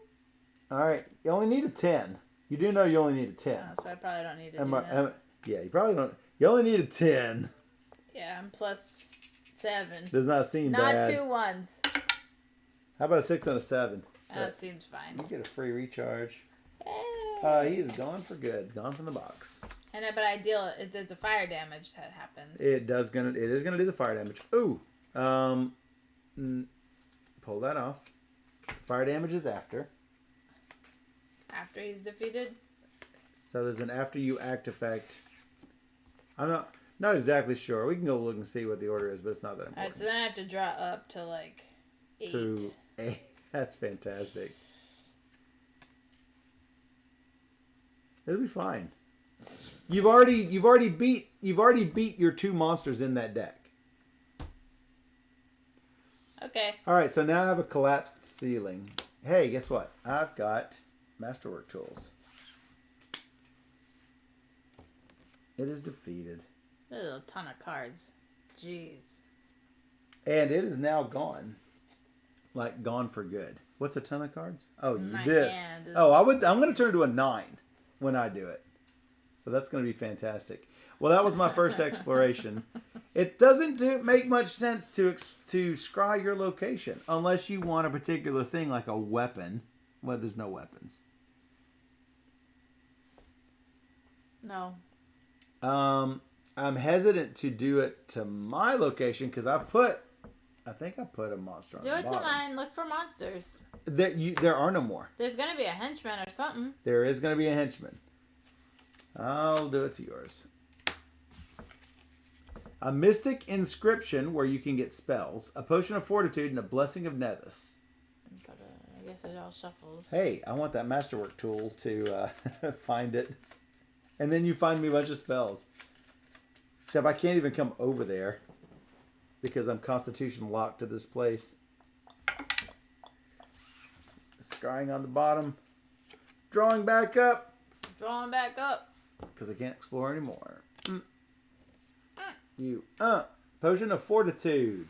[SPEAKER 2] All right. You only need a 10. You do know you only need a 10.
[SPEAKER 1] Oh, so I probably don't need to do that.
[SPEAKER 2] Yeah, you probably don't. You only need a 10.
[SPEAKER 1] Yeah, I'm plus 7.
[SPEAKER 2] Does not seem bad.
[SPEAKER 1] Not 2 1s.
[SPEAKER 2] How about a 6 and a 7?
[SPEAKER 1] That seems fine.
[SPEAKER 2] You get a free recharge.
[SPEAKER 1] Hey.
[SPEAKER 2] He is gone for good. Gone from the box.
[SPEAKER 1] But there's a fire damage that happens.
[SPEAKER 2] It is gonna do the fire damage. Ooh. pull that off. Fire damage is after.
[SPEAKER 1] After he's defeated?
[SPEAKER 2] So there's an after you act effect. I'm not exactly sure. We can go look and see what the order is, but it's not that important.
[SPEAKER 1] Alright, so then I have to draw up to like 8.
[SPEAKER 2] To 8. That's fantastic. It'll be fine. You've already beat your 2 monsters in that deck.
[SPEAKER 1] Okay.
[SPEAKER 2] All right, so now I have a collapsed ceiling. Hey, guess what? I've got Masterwork tools. It is defeated.
[SPEAKER 1] There's a ton of cards. Jeez.
[SPEAKER 2] And it is now gone. Like, gone for good. What's a ton of cards? Oh,
[SPEAKER 1] My
[SPEAKER 2] this.
[SPEAKER 1] hand is...
[SPEAKER 2] Oh, I'm going to turn it to a 9 when I do it. So that's going to be fantastic. Well, that was my first exploration. It doesn't make much sense to scry your location unless you want a particular thing like a weapon. Well, there's no weapons.
[SPEAKER 1] No.
[SPEAKER 2] I'm hesitant to do it to my location because I think I put a monster on the bottom.
[SPEAKER 1] Do it to mine. Look for monsters.
[SPEAKER 2] There are no more.
[SPEAKER 1] There's going to be a henchman or something.
[SPEAKER 2] There is going to be a henchman. I'll do it to yours. A Mystic Inscription where you can get spells. A Potion of Fortitude and a Blessing of Nethys.
[SPEAKER 1] I guess it all shuffles.
[SPEAKER 2] Hey, I want that Masterwork tool to find it. And then you find me a bunch of spells. Except I can't even come over there. Because I'm Constitution locked to this place. Scrying on the bottom. Drawing back up.
[SPEAKER 1] Drawing back up.
[SPEAKER 2] Because I can't explore anymore. Potion of Fortitude.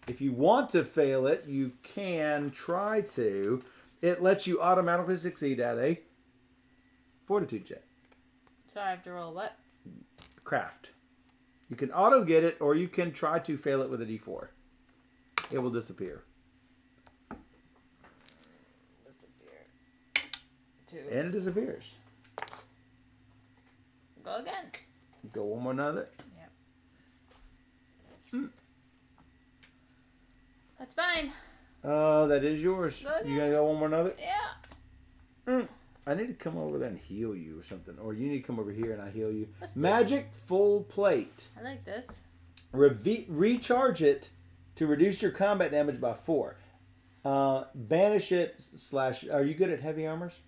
[SPEAKER 2] If you want to fail it, you can try to. It lets you automatically succeed at a Fortitude check.
[SPEAKER 1] So I have to roll what?
[SPEAKER 2] Craft. You can auto get it, or you can try to fail it with a D4. It will disappear.
[SPEAKER 1] Disappear. 2.
[SPEAKER 2] And it disappears.
[SPEAKER 1] Go again.
[SPEAKER 2] Go one more another.
[SPEAKER 1] Yep. That's fine.
[SPEAKER 2] That is yours.
[SPEAKER 1] Go again.
[SPEAKER 2] You gonna go one more another?
[SPEAKER 1] Yeah.
[SPEAKER 2] I need to come over there and heal you or something. Or you need to come over here and I heal you.
[SPEAKER 1] What's
[SPEAKER 2] Magic Full Plate.
[SPEAKER 1] I like this.
[SPEAKER 2] Recharge it to reduce your combat damage by 4. Banish it / Are you good at heavy armors?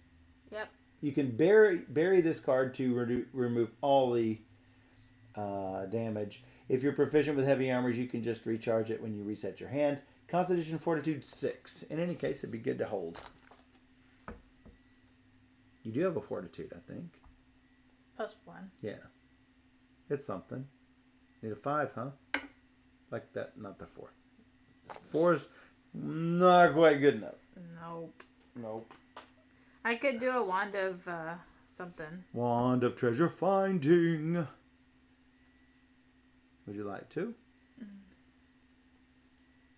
[SPEAKER 1] Yep.
[SPEAKER 2] You can bury this card to remove all the damage. If you're proficient with heavy armors, you can just recharge it when you reset your hand. Constitution Fortitude 6. In any case, it'd be good to hold. You do have a Fortitude, I think.
[SPEAKER 1] +1.
[SPEAKER 2] Yeah. It's something. Need a 5, huh? Like that, not the 4. 4's not quite good enough. Nope.
[SPEAKER 1] I could do a wand of something.
[SPEAKER 2] Wand of Treasure Finding. Would you like to?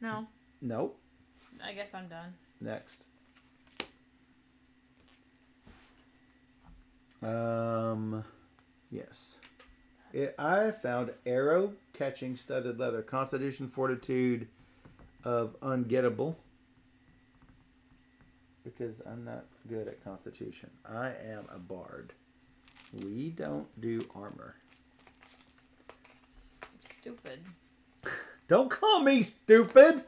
[SPEAKER 1] No.
[SPEAKER 2] Nope.
[SPEAKER 1] I guess I'm done.
[SPEAKER 2] Next. Yes. I found arrow catching studded leather. Constitution Fortitude of ungettable. Because I'm not good at Constitution. I am a bard. We don't do armor.
[SPEAKER 1] Stupid.
[SPEAKER 2] Don't call me stupid.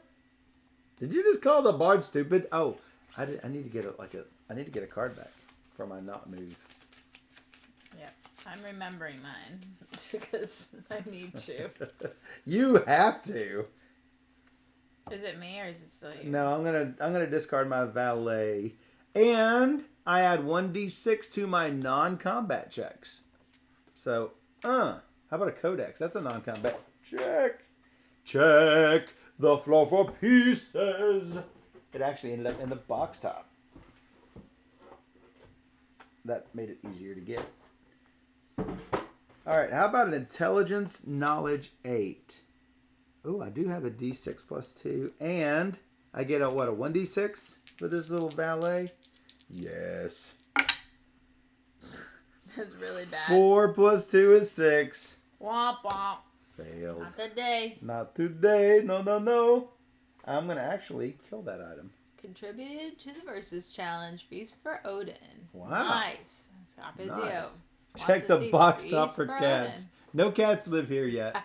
[SPEAKER 2] Did you just call the bard stupid? Oh, I need to get I need to get a card back for my not move.
[SPEAKER 1] Yep. I'm remembering mine because I need to.
[SPEAKER 2] You have to.
[SPEAKER 1] Is it me or is it still you?
[SPEAKER 2] No, I'm gonna discard my valet, and I add 1d6 to my non-combat checks. So, how about a codex? That's a non-combat check. Check the floor for pieces. It actually ended up in the box top. That made it easier to get. All right, how about an intelligence knowledge 8? Oh, I do have a d6 plus 2. And I get a 1d6 for this little valet? Yes.
[SPEAKER 1] That's really bad.
[SPEAKER 2] 4 plus 2 is 6.
[SPEAKER 1] Womp womp.
[SPEAKER 2] Failed.
[SPEAKER 1] Not today.
[SPEAKER 2] Not today. No. I'm going to actually kill that item.
[SPEAKER 1] Contributed to the Versus Challenge. Feast for Odin.
[SPEAKER 2] Wow.
[SPEAKER 1] Nice. Scapizio.
[SPEAKER 2] Nice. Check the box top for cats.
[SPEAKER 1] Odin.
[SPEAKER 2] No cats live here yet.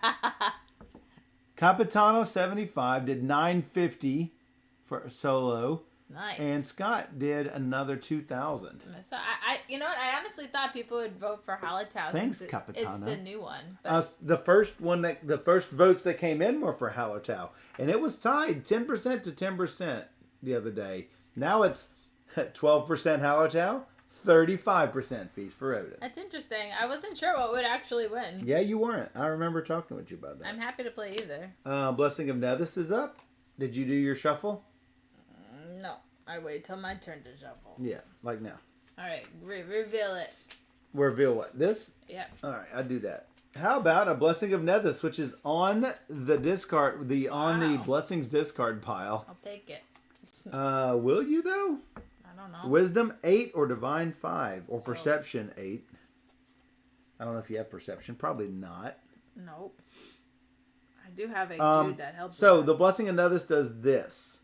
[SPEAKER 2] Capitano 75 did 950 for solo.
[SPEAKER 1] Nice.
[SPEAKER 2] And Scott did another 2,000.
[SPEAKER 1] So you know what? I honestly thought people would vote for Hallertau.
[SPEAKER 2] Thanks,
[SPEAKER 1] It's
[SPEAKER 2] Capitano.
[SPEAKER 1] the new one. But...
[SPEAKER 2] The first votes that came in were for Hallertau, and it was tied 10% to 10% the other day. Now it's 12% Hallertau, 35% Feast for Odin.
[SPEAKER 1] That's interesting. I wasn't sure what would actually win.
[SPEAKER 2] Yeah, you weren't. I remember talking with you about that.
[SPEAKER 1] I'm happy to play either.
[SPEAKER 2] Blessing of Nethys is up. Did you do your shuffle?
[SPEAKER 1] No, I wait till my turn to shuffle.
[SPEAKER 2] Yeah, like now.
[SPEAKER 1] All right, reveal it.
[SPEAKER 2] Reveal what? This?
[SPEAKER 1] Yep.
[SPEAKER 2] All right, I do that. How about a Blessing of Nethys, which is on the discard, on the Blessings discard pile?
[SPEAKER 1] I'll take it.
[SPEAKER 2] Will you though?
[SPEAKER 1] I don't know.
[SPEAKER 2] Wisdom 8 or Divine 5 or Perception 8. I don't know if you have Perception. Probably not.
[SPEAKER 1] Nope. I do have a dude that helps.
[SPEAKER 2] So the Blessing of Nethys does this.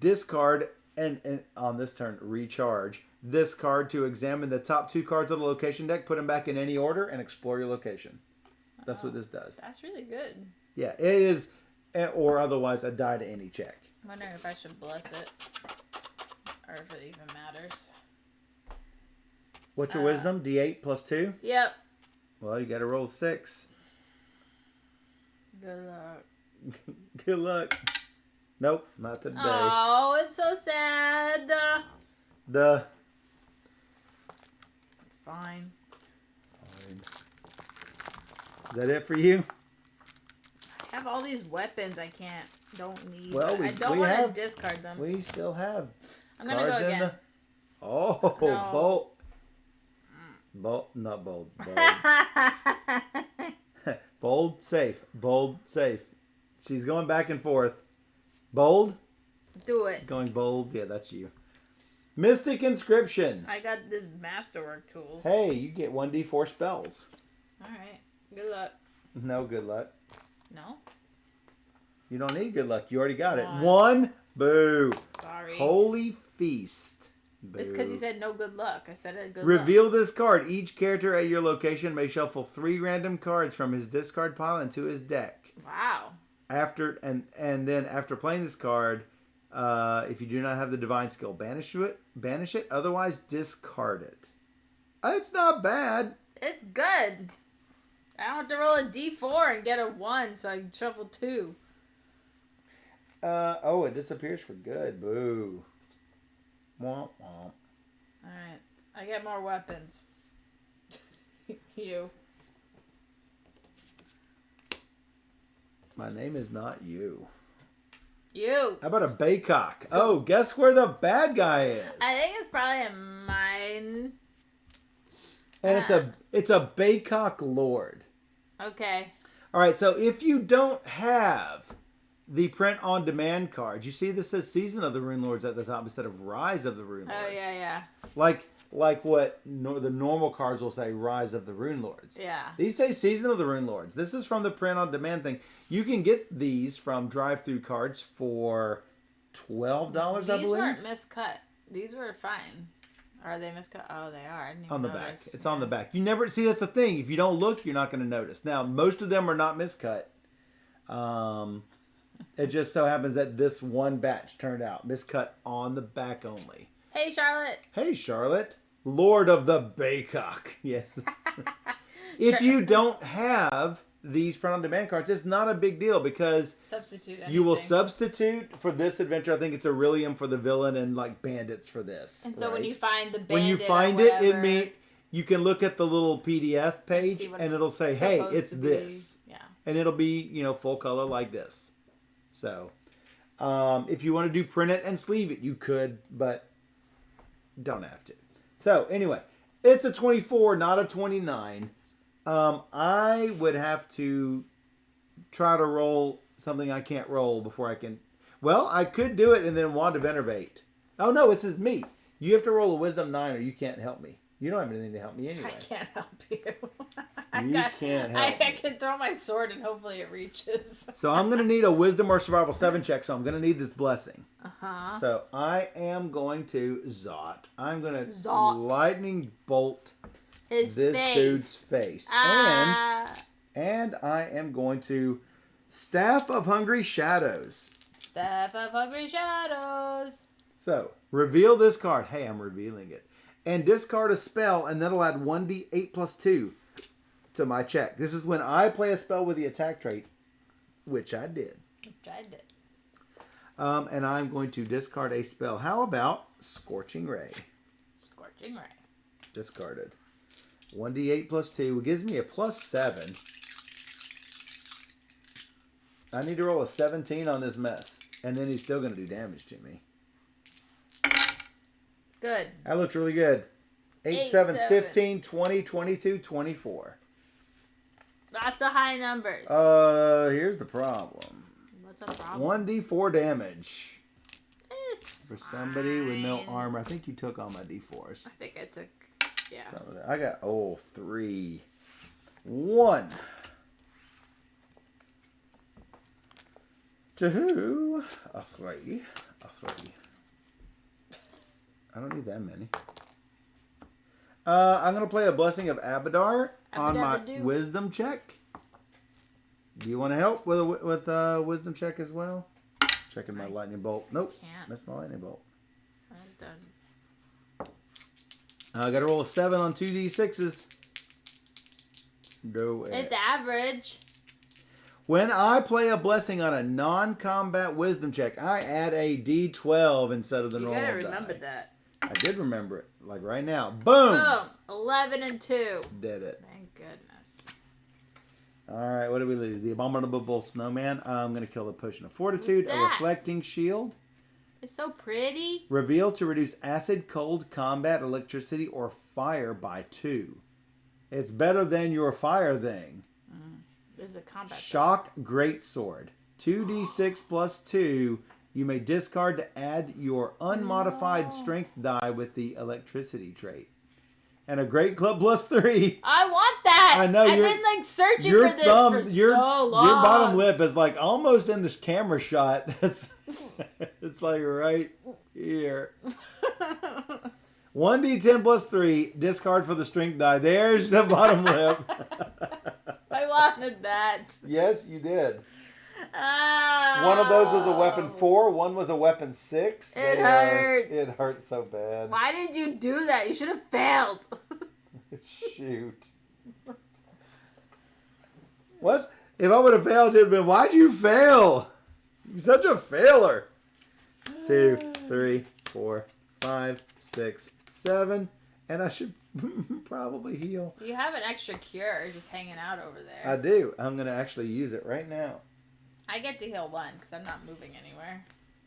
[SPEAKER 2] Discard and on this turn recharge this card to examine the top 2 cards of the location deck, put them back in any order, and explore your location. That's what this does.
[SPEAKER 1] That's really good.
[SPEAKER 2] Yeah, it is, or otherwise a die to any check.
[SPEAKER 1] I'm wondering if I should bless it, or if it even matters.
[SPEAKER 2] What's your wisdom? D8 plus 2?
[SPEAKER 1] Yep.
[SPEAKER 2] Well, you got to roll 6.
[SPEAKER 1] Good luck.
[SPEAKER 2] Good luck. Nope, not today.
[SPEAKER 1] Oh, it's so sad.
[SPEAKER 2] It's
[SPEAKER 1] fine.
[SPEAKER 2] Is that it for you?
[SPEAKER 1] I have all these weapons I don't need.
[SPEAKER 2] Well,
[SPEAKER 1] I don't want to discard them.
[SPEAKER 2] We still have
[SPEAKER 1] I'm going to go again.
[SPEAKER 2] Bolt. Bolt, not bold. Bold. Bold, safe. Bold, safe. She's going back and forth. Bold?
[SPEAKER 1] Do it.
[SPEAKER 2] Going bold? Yeah, that's you. Mystic Inscription.
[SPEAKER 1] I got this masterwork tools.
[SPEAKER 2] Hey, you get 1d4 spells.
[SPEAKER 1] Alright. Good luck.
[SPEAKER 2] No good luck.
[SPEAKER 1] No?
[SPEAKER 2] You don't need good luck. You already got it. 1. Boo.
[SPEAKER 1] Sorry.
[SPEAKER 2] Holy Feast. Boo.
[SPEAKER 1] It's because you said no good luck. I said it good
[SPEAKER 2] Reveal
[SPEAKER 1] luck.
[SPEAKER 2] this card. Each character at your location may shuffle 3 random cards from his discard pile into his deck.
[SPEAKER 1] Wow.
[SPEAKER 2] After then after playing this card, if you do not have the divine skill, banish it. Otherwise, discard it. It's not bad.
[SPEAKER 1] It's good. I don't have to roll a d4 and get a 1, so I can shuffle 2.
[SPEAKER 2] It disappears for good. Boo. Womp womp.
[SPEAKER 1] Alright. I get more weapons. You.
[SPEAKER 2] My name is not you.
[SPEAKER 1] You.
[SPEAKER 2] How about a Baycock? Oh, guess where the bad guy is?
[SPEAKER 1] I think it's probably a mine.
[SPEAKER 2] And it's a Baycock Lord.
[SPEAKER 1] Okay.
[SPEAKER 2] All right, so if you don't have the print on demand cards, you see this says Season of the Runelords at the top instead of Rise of the Runelords.
[SPEAKER 1] Oh yeah.
[SPEAKER 2] Like what the normal cards will say, Rise of the Runelords.
[SPEAKER 1] Yeah.
[SPEAKER 2] These say Season of the Runelords. This is from the print on demand thing. You can get these from drive-through cards for $12, I believe.
[SPEAKER 1] These weren't miscut. These were fine. Are they miscut? Oh, they are. I didn't even
[SPEAKER 2] on the
[SPEAKER 1] notice.
[SPEAKER 2] back. It's on the back. You never see. That's the thing. If you don't look, you're not going to notice. Now, most of them are not miscut. It just so happens that this one batch turned out miscut on the back only.
[SPEAKER 1] Hey, Charlotte.
[SPEAKER 2] Hey, Charlotte. Lord of the Baycock. Yes. If you don't have these print-on-demand cards, it's not a big deal because
[SPEAKER 1] substitute
[SPEAKER 2] you will substitute for this adventure. I think it's Aurelium for the villain and like bandits for this.
[SPEAKER 1] And so when you find the bandit,
[SPEAKER 2] when you find it, you can look at the little PDF page and it'll say, "Hey, it's this," and it'll be full color like this. So, if you want to do print it and sleeve it, you could, but don't have to. So anyway, it's a 24, not a 29. I would have to try to roll something I can't roll before I can. Well, I could do it and then Wand of Enervate. Oh no, it says me. You have to roll a Wisdom 9 or you can't help me. You don't have anything to help me anyway.
[SPEAKER 1] I can't help you.
[SPEAKER 2] Can't help
[SPEAKER 1] I can throw my sword and hopefully it reaches.
[SPEAKER 2] So I'm going to need a Wisdom or Survival 7 check, so I'm going to need this blessing.
[SPEAKER 1] Uh-huh.
[SPEAKER 2] So I am going to Zot. I'm going to
[SPEAKER 1] Zot.
[SPEAKER 2] lightning bolt
[SPEAKER 1] His
[SPEAKER 2] this
[SPEAKER 1] face.
[SPEAKER 2] dude's face. And I am going to Staff of Hungry Shadows.
[SPEAKER 1] Staff of Hungry Shadows.
[SPEAKER 2] So, reveal this card. Hey, I'm revealing it. And discard a spell, and that'll add 1d8 plus 2 to my check. This is when I play a spell with the attack trait, which I did. And I'm going to discard a spell. How about Scorching Ray?
[SPEAKER 1] Scorching Ray.
[SPEAKER 2] Discarded. 1d8 plus 2 gives me a plus 7. I need to roll a 17 on this mess. And then he's still going to do damage to me.
[SPEAKER 1] Good.
[SPEAKER 2] That looks really good. 8 7s, 15, 20, 22, 24.
[SPEAKER 1] Lots of high numbers.
[SPEAKER 2] Here's the problem.
[SPEAKER 1] What's the problem?
[SPEAKER 2] 1d4 damage.
[SPEAKER 1] It's
[SPEAKER 2] For somebody with no armor. I think you took all my d4s.
[SPEAKER 1] I think I took, yeah.
[SPEAKER 2] I got, 3. 1. 2. A 3. A 3. I don't need that many. I'm going to play a Blessing of Abadar on my Wisdom check. Do you want to help with a Wisdom check as well? Checking my Lightning Bolt. Nope.
[SPEAKER 1] Can't.
[SPEAKER 2] Missed my Lightning Bolt.
[SPEAKER 1] I'm done.
[SPEAKER 2] I got to roll a 7 on 2d6s. Go ahead.
[SPEAKER 1] It's average.
[SPEAKER 2] When I play a Blessing on a non-combat Wisdom check, I add a d12 instead of the normal die.
[SPEAKER 1] You gotta remember that.
[SPEAKER 2] I did remember it. Like right now. Boom!
[SPEAKER 1] Boom! 11 and 2.
[SPEAKER 2] Did it.
[SPEAKER 1] Thank goodness.
[SPEAKER 2] Alright, what did we lose? The Abominable Snowman. I'm going to kill the Potion of Fortitude. A Reflecting Shield.
[SPEAKER 1] It's so pretty.
[SPEAKER 2] Reveal to reduce acid, cold, combat, electricity, or fire by 2. It's better than your fire thing.
[SPEAKER 1] This is a combat
[SPEAKER 2] Shock Greatsword. 2d6 plus 2. You may discard to add your unmodified strength die with the electricity trait. And a Great Club plus 3.
[SPEAKER 1] I want that.
[SPEAKER 2] I know.
[SPEAKER 1] I've been like searching for this for so long.
[SPEAKER 2] Your bottom lip is like almost in this camera shot. It's like right here. 1d10 plus 3. Discard for the strength die. There's the bottom lip.
[SPEAKER 1] I wanted that.
[SPEAKER 2] Yes, you did. One of those was a weapon 4. One was a weapon 6.
[SPEAKER 1] It hurts.
[SPEAKER 2] It hurts so bad.
[SPEAKER 1] Why did you do that? You should have failed.
[SPEAKER 2] Shoot. What? If I would have failed, it would have been, why'd you fail? You're such a failure. 2, 3, 4, 5, 6, 7. And I should probably heal.
[SPEAKER 1] You have an extra cure just hanging out over there.
[SPEAKER 2] I do. I'm going to actually use it right now.
[SPEAKER 1] I get to heal 1 because I'm not moving anywhere.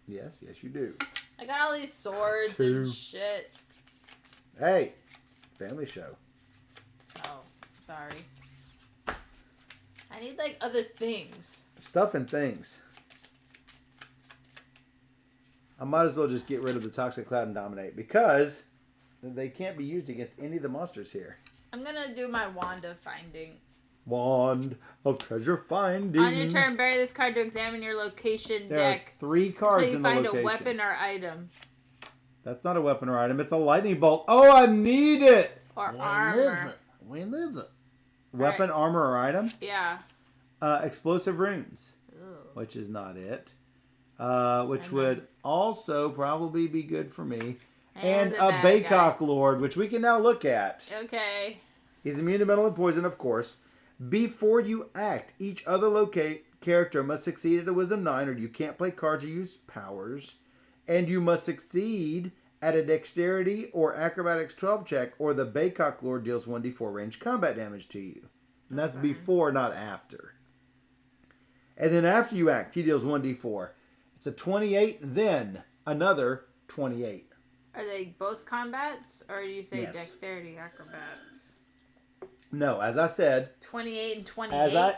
[SPEAKER 2] Yes, you do.
[SPEAKER 1] I got all these swords and shit.
[SPEAKER 2] Hey, family show.
[SPEAKER 1] Oh, sorry. I need like other things.
[SPEAKER 2] Stuff and things. I might as well just get rid of the Toxic Cloud and Dominate because they can't be used against any of the monsters here.
[SPEAKER 1] I'm going to do my Wand of Finding.
[SPEAKER 2] Wand of Treasure Finding.
[SPEAKER 1] On your turn, bury this card to examine your location
[SPEAKER 2] there
[SPEAKER 1] deck.
[SPEAKER 2] Are 3 cards in the location.
[SPEAKER 1] Until you find a weapon or item.
[SPEAKER 2] That's not a weapon or item. It's a lightning bolt. Oh, I need it.
[SPEAKER 1] Or armor.
[SPEAKER 2] We needs it. Weapon, armor, or item?
[SPEAKER 1] Yeah.
[SPEAKER 2] Explosive runes.
[SPEAKER 1] Ooh.
[SPEAKER 2] Which is not it. Which would also probably be good for me. And a Baycock Lord, which we can now look at.
[SPEAKER 1] Okay.
[SPEAKER 2] He's immune to metal and poison, of course. Before you act, each other character must succeed at a Wisdom 9, or you can't play cards or use powers. And you must succeed at a Dexterity or Acrobatics 12 check, or the Baycock Lord deals 1d4 range combat damage to you. And that's before, not after. And then after you act, he deals 1d4. It's a 28, then another 28.
[SPEAKER 1] Are they both combats, or do you say
[SPEAKER 2] Yes.
[SPEAKER 1] Dexterity Acrobats?
[SPEAKER 2] No, as I said,
[SPEAKER 1] 28 and 28.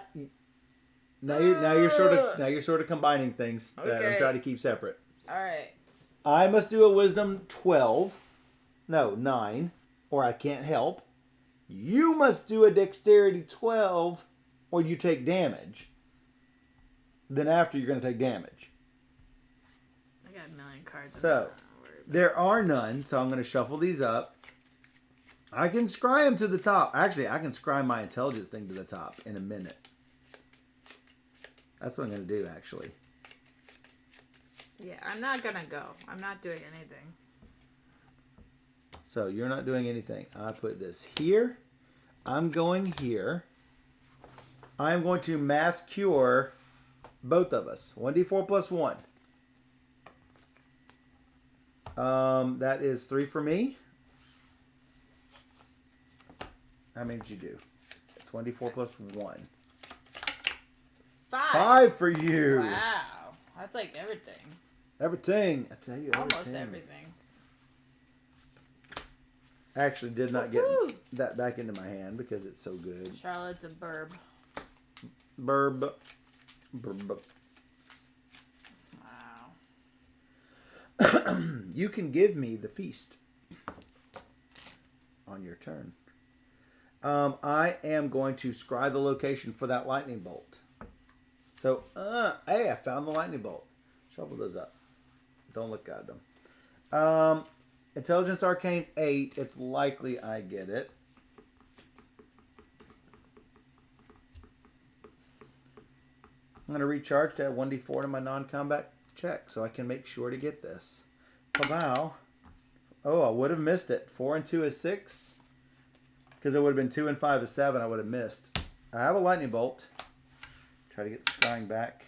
[SPEAKER 2] Now you're sort of combining things that I'm trying to keep separate.
[SPEAKER 1] All right.
[SPEAKER 2] I must do a Wisdom 12, no 9, or I can't help. You must do a dexterity 12 or you take damage. Then after, you're going to take damage.
[SPEAKER 1] I got a million cards.
[SPEAKER 2] So, there are none, so I'm going to shuffle these up. I can scry them to the top. Actually, I can scry my intelligence thing to the top in a minute. That's what I'm going to do, actually.
[SPEAKER 1] Yeah, I'm not going to go. I'm not doing anything.
[SPEAKER 2] So, you're not doing anything. I put this here. I'm going here. I'm going to mass cure both of us. 1d4 plus 1. That is 3 for me. How many did you do? 24 plus 1.
[SPEAKER 1] 5.
[SPEAKER 2] 5 for you.
[SPEAKER 1] Wow. That's like everything.
[SPEAKER 2] Everything. I tell you, everything.
[SPEAKER 1] Almost everything.
[SPEAKER 2] Actually did not get that back into my hand because it's so good.
[SPEAKER 1] Charlotte's a burb.
[SPEAKER 2] Burb. Wow. You can give me the feast on your turn. I am going to scry the location for that lightning bolt. So, hey, I found the lightning bolt. Shuffle those up. Don't look at them. Intelligence Arcane 8. It's likely I get it. I'm going to recharge to add 1d4 to my non-combat check so I can make sure to get this. Wow. Oh, I would have missed it. 4 and 2 is 6. Because it would have been 2 and 5 is 7. I would have missed. I have a lightning bolt. Try to get the scrying back.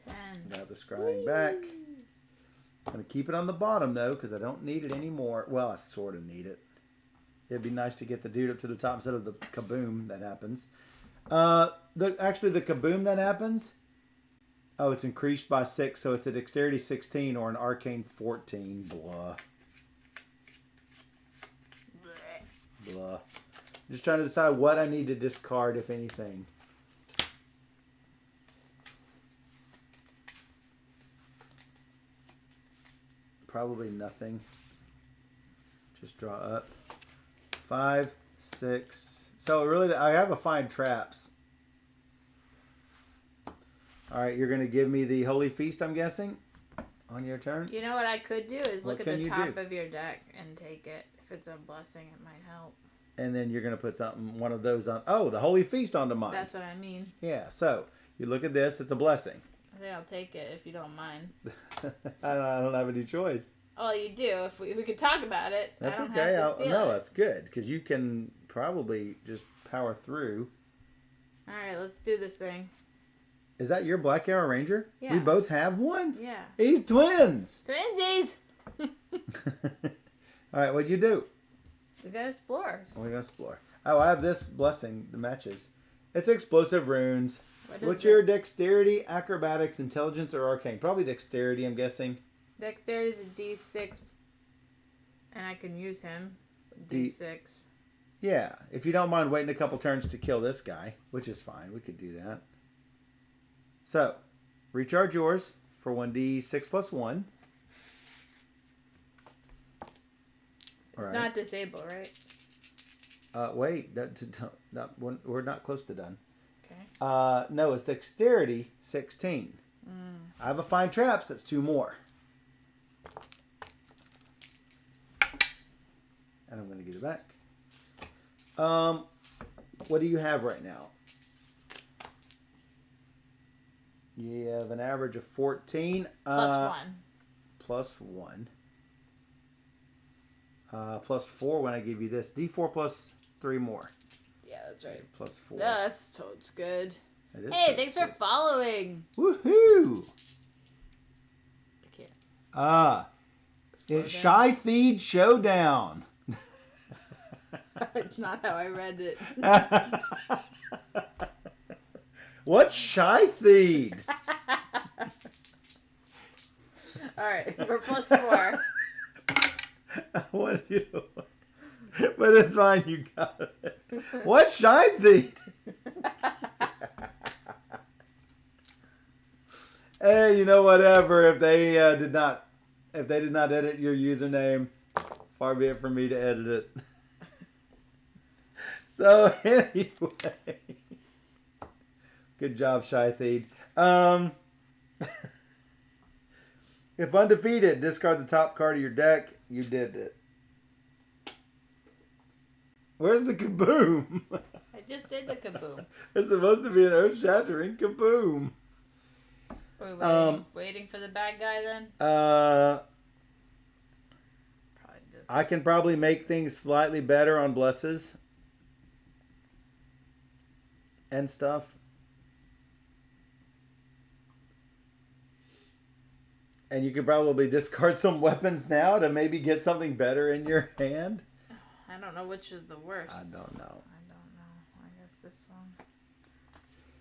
[SPEAKER 1] 10.
[SPEAKER 2] Got the scrying back. I'm going to keep it on the bottom, though, because I don't need it anymore. Well, I sort of need it. It'd be nice to get the dude up to the top instead of the kaboom that happens. Actually, the kaboom that happens, oh, it's increased by 6, so it's a dexterity 16 or an arcane 14. Blah. Blah. Just trying to decide what I need to discard, if anything. Probably nothing. Just draw up. 5, 6. So really, I have a find traps. All right, you're going to give me the Holy Feast, I'm guessing, on your turn?
[SPEAKER 1] You know what I could do is look
[SPEAKER 2] What
[SPEAKER 1] at
[SPEAKER 2] can
[SPEAKER 1] the
[SPEAKER 2] you
[SPEAKER 1] top
[SPEAKER 2] do?
[SPEAKER 1] of your deck and take it. If it's a blessing, it might help.
[SPEAKER 2] And then you're going to put one of those on. Oh, the Holy Feast onto mine.
[SPEAKER 1] That's what I mean.
[SPEAKER 2] Yeah, so you look at this. It's a blessing.
[SPEAKER 1] I think I'll take it if you don't mind.
[SPEAKER 2] I don't have any choice.
[SPEAKER 1] Oh, you do. If we could talk about it.
[SPEAKER 2] That's
[SPEAKER 1] I don't
[SPEAKER 2] okay.
[SPEAKER 1] Have to steal it.
[SPEAKER 2] That's good because you can probably just power through.
[SPEAKER 1] All right, let's do this thing.
[SPEAKER 2] Is that your Black Arrow Ranger?
[SPEAKER 1] Yeah.
[SPEAKER 2] We both have one?
[SPEAKER 1] Yeah.
[SPEAKER 2] He's twins!
[SPEAKER 1] Twinsies!
[SPEAKER 2] All right, what'd you do?
[SPEAKER 1] We got explorers.
[SPEAKER 2] We're going to explore. Oh, I have this blessing, the matches. It's explosive runes. What's
[SPEAKER 1] it?
[SPEAKER 2] your dexterity, acrobatics, intelligence, or arcane? Probably dexterity, I'm guessing.
[SPEAKER 1] Dexterity is a D6, and I can use him. D6.
[SPEAKER 2] Yeah, if you don't mind waiting a couple turns to kill this guy, which is fine. We could do that. So, recharge yours for 1d6 plus 1.
[SPEAKER 1] All right. Not disable, right?
[SPEAKER 2] Wait, we're not close to done.
[SPEAKER 1] Okay.
[SPEAKER 2] No, it's dexterity 16. I have a find traps. That's 2 more. And I'm going to get it back. What do you have right now? You have an average of 14.
[SPEAKER 1] Plus 1.
[SPEAKER 2] Plus 1. Plus 4 when I give you this. D4 plus 3 more.
[SPEAKER 1] Yeah, that's right.
[SPEAKER 2] Plus 4.
[SPEAKER 1] Yeah, that's totes good.
[SPEAKER 2] Hey,
[SPEAKER 1] thanks for following.
[SPEAKER 2] Woohoo!
[SPEAKER 1] I can't.
[SPEAKER 2] It's Shy Theed Showdown.
[SPEAKER 1] It's not how I read it.
[SPEAKER 2] What's Shy Theed?
[SPEAKER 1] Alright, we're plus 4.
[SPEAKER 2] What are you doing? But it's fine, you got it. What's Shy Theed? Hey, you know, whatever. If they did not edit your username, far be it from me to edit it. So anyway, good job, Shytheed. If undefeated, discard the top card of your deck. You did it. Where's the kaboom?
[SPEAKER 1] I just did the kaboom.
[SPEAKER 2] It's supposed to be an earth-shattering kaboom.
[SPEAKER 1] Waiting for the bad guy then?
[SPEAKER 2] I can probably make things slightly better on blesses and stuff. And you could probably discard some weapons now to maybe get something better in your hand.
[SPEAKER 1] I don't know which is the worst.
[SPEAKER 2] I don't know.
[SPEAKER 1] I guess this one.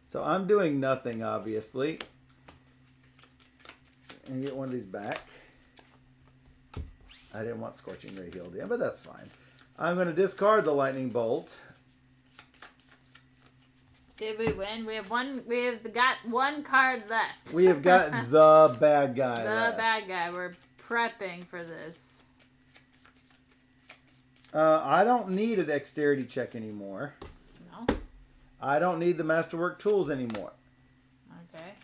[SPEAKER 2] So I'm doing nothing, obviously. And get one of these back. I didn't want Scorching Ray healed in, but that's fine. I'm going to discard the Lightning Bolt.
[SPEAKER 1] Did we win? We have got one card left.
[SPEAKER 2] We have got the bad guy left.
[SPEAKER 1] The bad guy. We're prepping for this.
[SPEAKER 2] I don't need a dexterity check anymore.
[SPEAKER 1] No?
[SPEAKER 2] I don't need the Masterwork tools anymore.
[SPEAKER 1] Okay.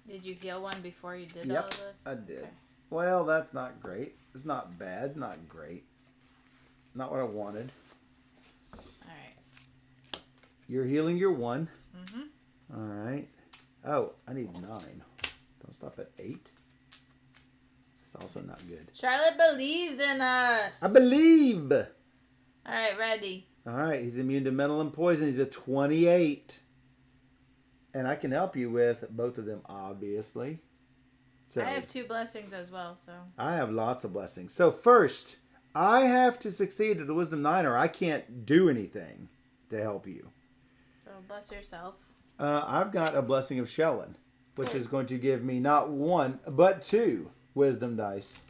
[SPEAKER 1] Did you heal one before you did all of this?
[SPEAKER 2] I did.
[SPEAKER 1] Okay.
[SPEAKER 2] Well, that's not great. It's not bad. Not great. Not what I wanted.
[SPEAKER 1] Alright.
[SPEAKER 2] You're healing your 1.
[SPEAKER 1] Mm-hmm.
[SPEAKER 2] Alright. Oh, I need 9. Don't stop at 8. It's also not good.
[SPEAKER 1] Charlotte believes in us.
[SPEAKER 2] I believe.
[SPEAKER 1] Alright, ready.
[SPEAKER 2] Alright, he's immune to metal and poison. He's a 28. And I can help you with both of them, obviously. So
[SPEAKER 1] I have 2 blessings as well, so.
[SPEAKER 2] I have lots of blessings. So first, I have to succeed at the Wisdom 9 or I can't do anything to help you.
[SPEAKER 1] So bless yourself.
[SPEAKER 2] I've got a Blessing of Sheldon, which is going to give me not 1, but 2 Wisdom dice.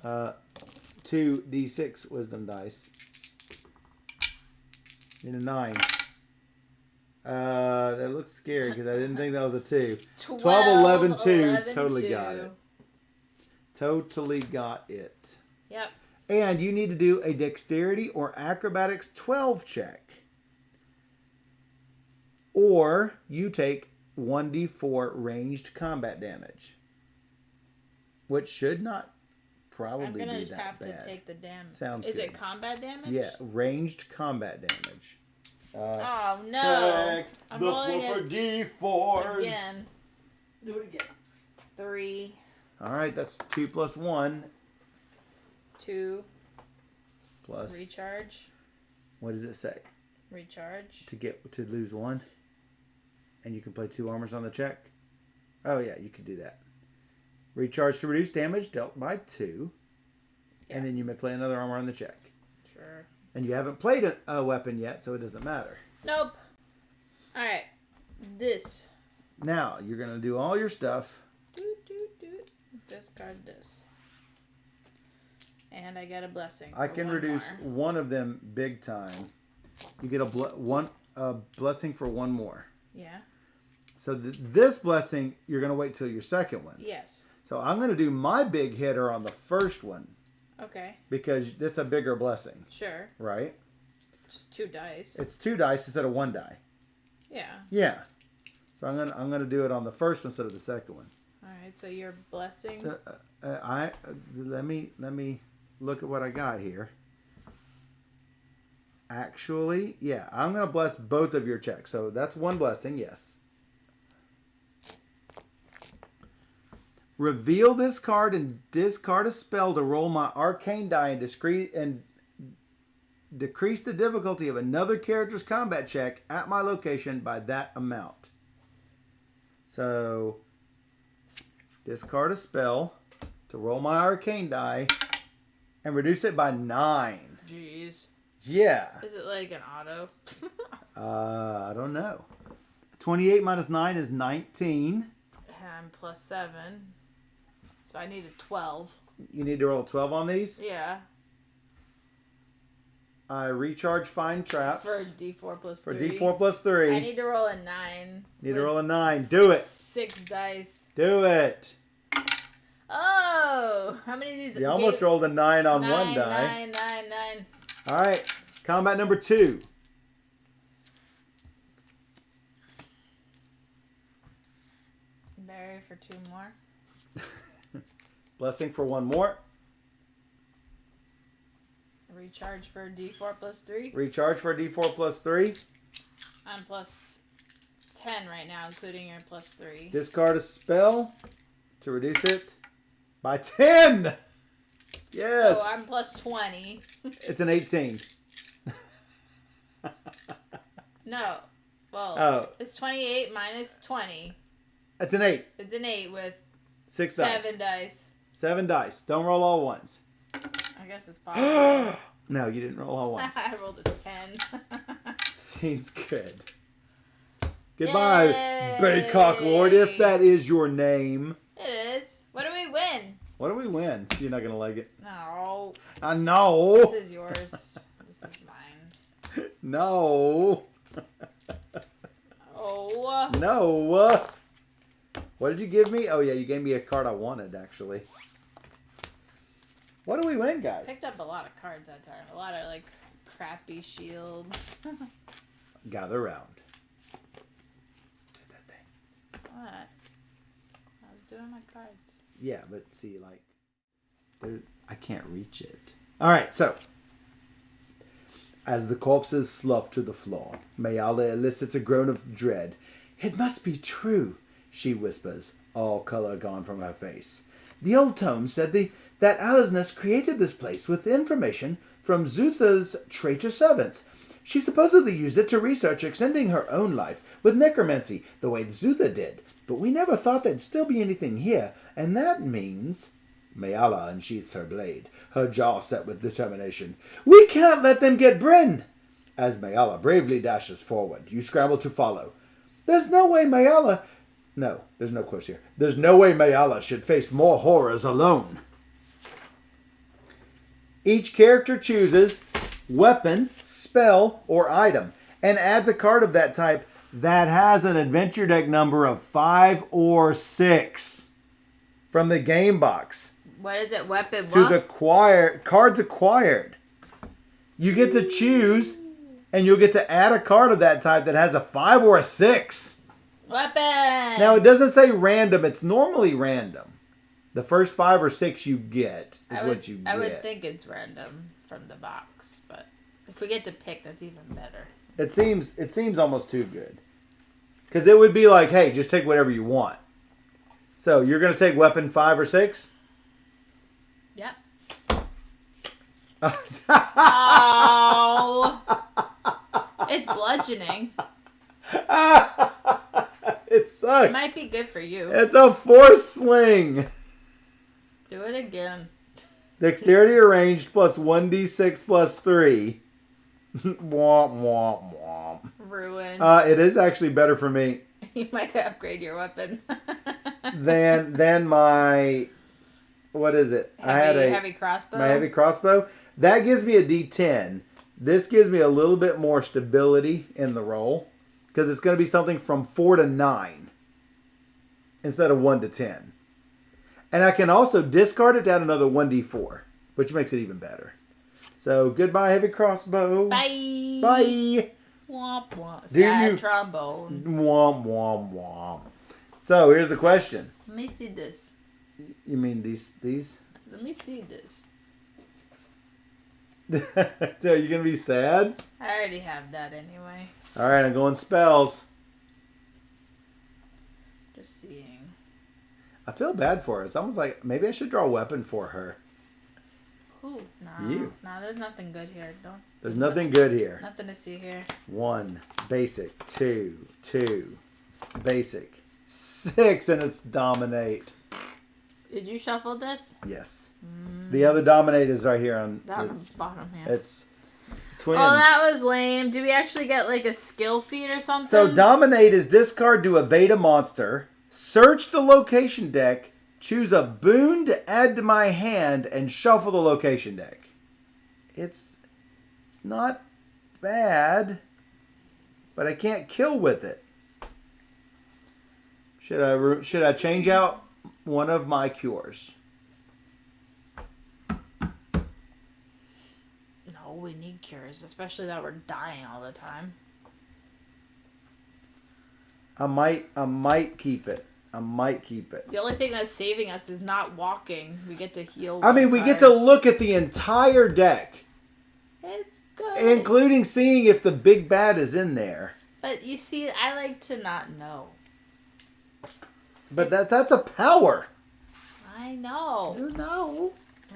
[SPEAKER 2] 2 D6 Wisdom dice. And a 9. That looks scary because I didn't think that was a 2. 12, 11, 2.
[SPEAKER 1] 11,
[SPEAKER 2] Totally
[SPEAKER 1] 2.
[SPEAKER 2] got it. Totally got it.
[SPEAKER 1] Yep.
[SPEAKER 2] And you need to do a Dexterity or Acrobatics 12 check. Or you take 1d4 ranged combat damage. Which should not probably be that bad.
[SPEAKER 1] I'm going to just have to take the damage.
[SPEAKER 2] Sounds
[SPEAKER 1] Is
[SPEAKER 2] good.
[SPEAKER 1] it combat damage?
[SPEAKER 2] Yeah, ranged combat damage.
[SPEAKER 1] Oh, no.
[SPEAKER 2] Check
[SPEAKER 1] I'm
[SPEAKER 2] the
[SPEAKER 1] rolling
[SPEAKER 2] for
[SPEAKER 1] it
[SPEAKER 2] D4s.
[SPEAKER 1] again.
[SPEAKER 2] Do it again.
[SPEAKER 1] 3.
[SPEAKER 2] All right, that's 2 plus 1.
[SPEAKER 1] 2.
[SPEAKER 2] Plus.
[SPEAKER 1] Recharge.
[SPEAKER 2] What does it say?
[SPEAKER 1] Recharge.
[SPEAKER 2] To lose 1. And you can play 2 armors on the check. Oh, yeah, you can do that. Recharge to reduce damage dealt by 2. Yeah. And then you may play another armor on the check.
[SPEAKER 1] Sure.
[SPEAKER 2] And you haven't played a weapon yet, so it doesn't matter.
[SPEAKER 1] Nope. Alright. This.
[SPEAKER 2] Now, you're going to do all your stuff.
[SPEAKER 1] Discard this. And I get a blessing.
[SPEAKER 2] I can reduce one of them big time. You get a blessing for 1 more.
[SPEAKER 1] Yeah.
[SPEAKER 2] So this blessing, you're going to wait till your second one.
[SPEAKER 1] Yes.
[SPEAKER 2] So I'm going to do my big hitter on the first one.
[SPEAKER 1] Okay.
[SPEAKER 2] Because this is a bigger blessing.
[SPEAKER 1] Sure.
[SPEAKER 2] Right?
[SPEAKER 1] Just 2 dice.
[SPEAKER 2] It's 2 dice instead of 1 die.
[SPEAKER 1] Yeah.
[SPEAKER 2] Yeah. So I'm gonna do it on the first one instead of the second one.
[SPEAKER 1] All right. So your blessing.
[SPEAKER 2] Let me look at what I got here. Actually, yeah, I'm gonna bless both of your checks. So that's 1 blessing. Yes. Reveal this card and discard a spell to roll my arcane die and decrease the difficulty of another character's combat check at my location by that amount. So, discard a spell to roll my arcane die and reduce it by 9.
[SPEAKER 1] Jeez.
[SPEAKER 2] Yeah.
[SPEAKER 1] Is it like an auto?
[SPEAKER 2] I don't know. 28 minus 9 is 19.
[SPEAKER 1] And plus 7. So I need a 12.
[SPEAKER 2] You need to roll 12 on these?
[SPEAKER 1] Yeah.
[SPEAKER 2] I recharge Find Traps.
[SPEAKER 1] For D4 plus 3.
[SPEAKER 2] For D4 plus 3.
[SPEAKER 1] I need to roll a 9.
[SPEAKER 2] Need to roll a 9. Do it.
[SPEAKER 1] 6 dice.
[SPEAKER 2] Do it.
[SPEAKER 1] Oh! How many of these?
[SPEAKER 2] You almost rolled a 9 on one die.
[SPEAKER 1] 9.
[SPEAKER 2] All right. Combat number 2.
[SPEAKER 1] Berry for 2 more.
[SPEAKER 2] Blessing for 1 more.
[SPEAKER 1] Recharge for D4 plus 3.
[SPEAKER 2] Recharge for a D4 plus 3.
[SPEAKER 1] I'm plus 10 right now, including your plus 3.
[SPEAKER 2] Discard a spell to reduce it by 10. Yes.
[SPEAKER 1] So I'm plus 20.
[SPEAKER 2] It's an 18.
[SPEAKER 1] No. Well,
[SPEAKER 2] Oh.
[SPEAKER 1] it's 28 minus 20.
[SPEAKER 2] It's an 8.
[SPEAKER 1] It's an 8 with
[SPEAKER 2] 6 dice.
[SPEAKER 1] 7 dice.
[SPEAKER 2] 7 dice. Don't roll all ones.
[SPEAKER 1] I guess it's possible.
[SPEAKER 2] No, you didn't roll all ones.
[SPEAKER 1] I rolled a 10.
[SPEAKER 2] Seems good. Goodbye,
[SPEAKER 1] Yay.
[SPEAKER 2] Baycock Lord, if that is your name.
[SPEAKER 1] It is. What do we win?
[SPEAKER 2] What do we win? You're not going to like it.
[SPEAKER 1] No.
[SPEAKER 2] I know.
[SPEAKER 1] This is yours. This is mine.
[SPEAKER 2] No.
[SPEAKER 1] Oh.
[SPEAKER 2] No. What did you give me? Oh, yeah, you gave me a card I wanted, actually. What do we win, guys?
[SPEAKER 1] Picked up a lot of cards that time. A lot of, like, crappy shields.
[SPEAKER 2] Gather round. Do that thing.
[SPEAKER 1] What? I was doing my cards.
[SPEAKER 2] Yeah, but see, like, I can't reach it. All right, so. As the corpses slough to the floor, Mayala elicits a groan of dread. It must be true, she whispers, all color gone from her face. The old tome said that Alisnus created this place with information from Zutha's traitor servants. She supposedly used it to research extending her own life with necromancy, the way Zutha did. But we never thought there'd still be anything here, and that means... Mayala unsheaths her blade, her jaw set with determination. We can't let them get Bryn! As Mayala bravely dashes forward, you scramble to follow. There's no way Mayala... No, there's no quotes here. There's no way Mayala should face more horrors alone. Each character chooses weapon, spell, or item, and adds a card of that type that has an adventure deck number of 5 or 6 from the game box.
[SPEAKER 1] What is it? Weapon
[SPEAKER 2] To
[SPEAKER 1] what?
[SPEAKER 2] the cards acquired. You get to choose, and you'll get to add a card of that type that has a 5 or a 6.
[SPEAKER 1] Weapon!
[SPEAKER 2] Now, it doesn't say random. It's normally random. The first 5 or 6 you get is what you get.
[SPEAKER 1] I would think it's random from the box, but if we get to pick, that's even better.
[SPEAKER 2] It seems almost too good. Because it would be like, hey, just take whatever you want. So, you're going to take weapon 5 or 6?
[SPEAKER 1] Yep.
[SPEAKER 2] Oh.
[SPEAKER 1] It's bludgeoning.
[SPEAKER 2] It sucks.
[SPEAKER 1] It might be good for you.
[SPEAKER 2] It's a force sling.
[SPEAKER 1] Do it again.
[SPEAKER 2] Dexterity arranged plus 1d6 plus 3. Womp, womp, womp.
[SPEAKER 1] Ruined.
[SPEAKER 2] It is actually better for me.
[SPEAKER 1] You might upgrade your weapon.
[SPEAKER 2] than my... What is it?
[SPEAKER 1] Heavy crossbow?
[SPEAKER 2] My heavy crossbow. That gives me a d10. This gives me a little bit more stability in the roll. Because it's going to be something from 4 to 9. Instead of 1 to 10. And I can also discard it to add another 1d4. Which makes it even better. So, goodbye, heavy crossbow.
[SPEAKER 1] Bye.
[SPEAKER 2] Bye.
[SPEAKER 1] Womp womp. Sad trombone.
[SPEAKER 2] Womp, womp, womp. So, here's the question.
[SPEAKER 1] Let me see this.
[SPEAKER 2] You mean these?
[SPEAKER 1] Let me see this.
[SPEAKER 2] Are you going to be sad?
[SPEAKER 1] I already have that anyway.
[SPEAKER 2] Alright, I'm going spells.
[SPEAKER 1] Just seeing.
[SPEAKER 2] I feel bad for her. It's almost like maybe I should draw a weapon for her.
[SPEAKER 1] Who? No.
[SPEAKER 2] You.
[SPEAKER 1] No, there's nothing good here.
[SPEAKER 2] There's nothing good here.
[SPEAKER 1] Nothing to see here.
[SPEAKER 2] 1, basic, 2, basic, 6, and it's dominate.
[SPEAKER 1] Did you shuffle this?
[SPEAKER 2] Yes. The other dominate is right here on
[SPEAKER 1] That one's bottom here.
[SPEAKER 2] It's twins.
[SPEAKER 1] Oh, that was lame. Do we actually get like a skill feat or something?
[SPEAKER 2] So dominate is discard to evade a monster, search the location deck, choose a boon to add to my hand, and shuffle the location deck. It's not bad, but I can't kill with it. Should I change out one of my cures?
[SPEAKER 1] cures, especially that we're dying all the time.
[SPEAKER 2] I might keep it.
[SPEAKER 1] The only thing that's saving us is not walking. We get to heal.
[SPEAKER 2] I mean, we get to look at the entire deck.
[SPEAKER 1] It's good.
[SPEAKER 2] Including seeing if the big bad is in there.
[SPEAKER 1] But you see, I like to not know.
[SPEAKER 2] But that's a power.
[SPEAKER 1] I know.
[SPEAKER 2] You know.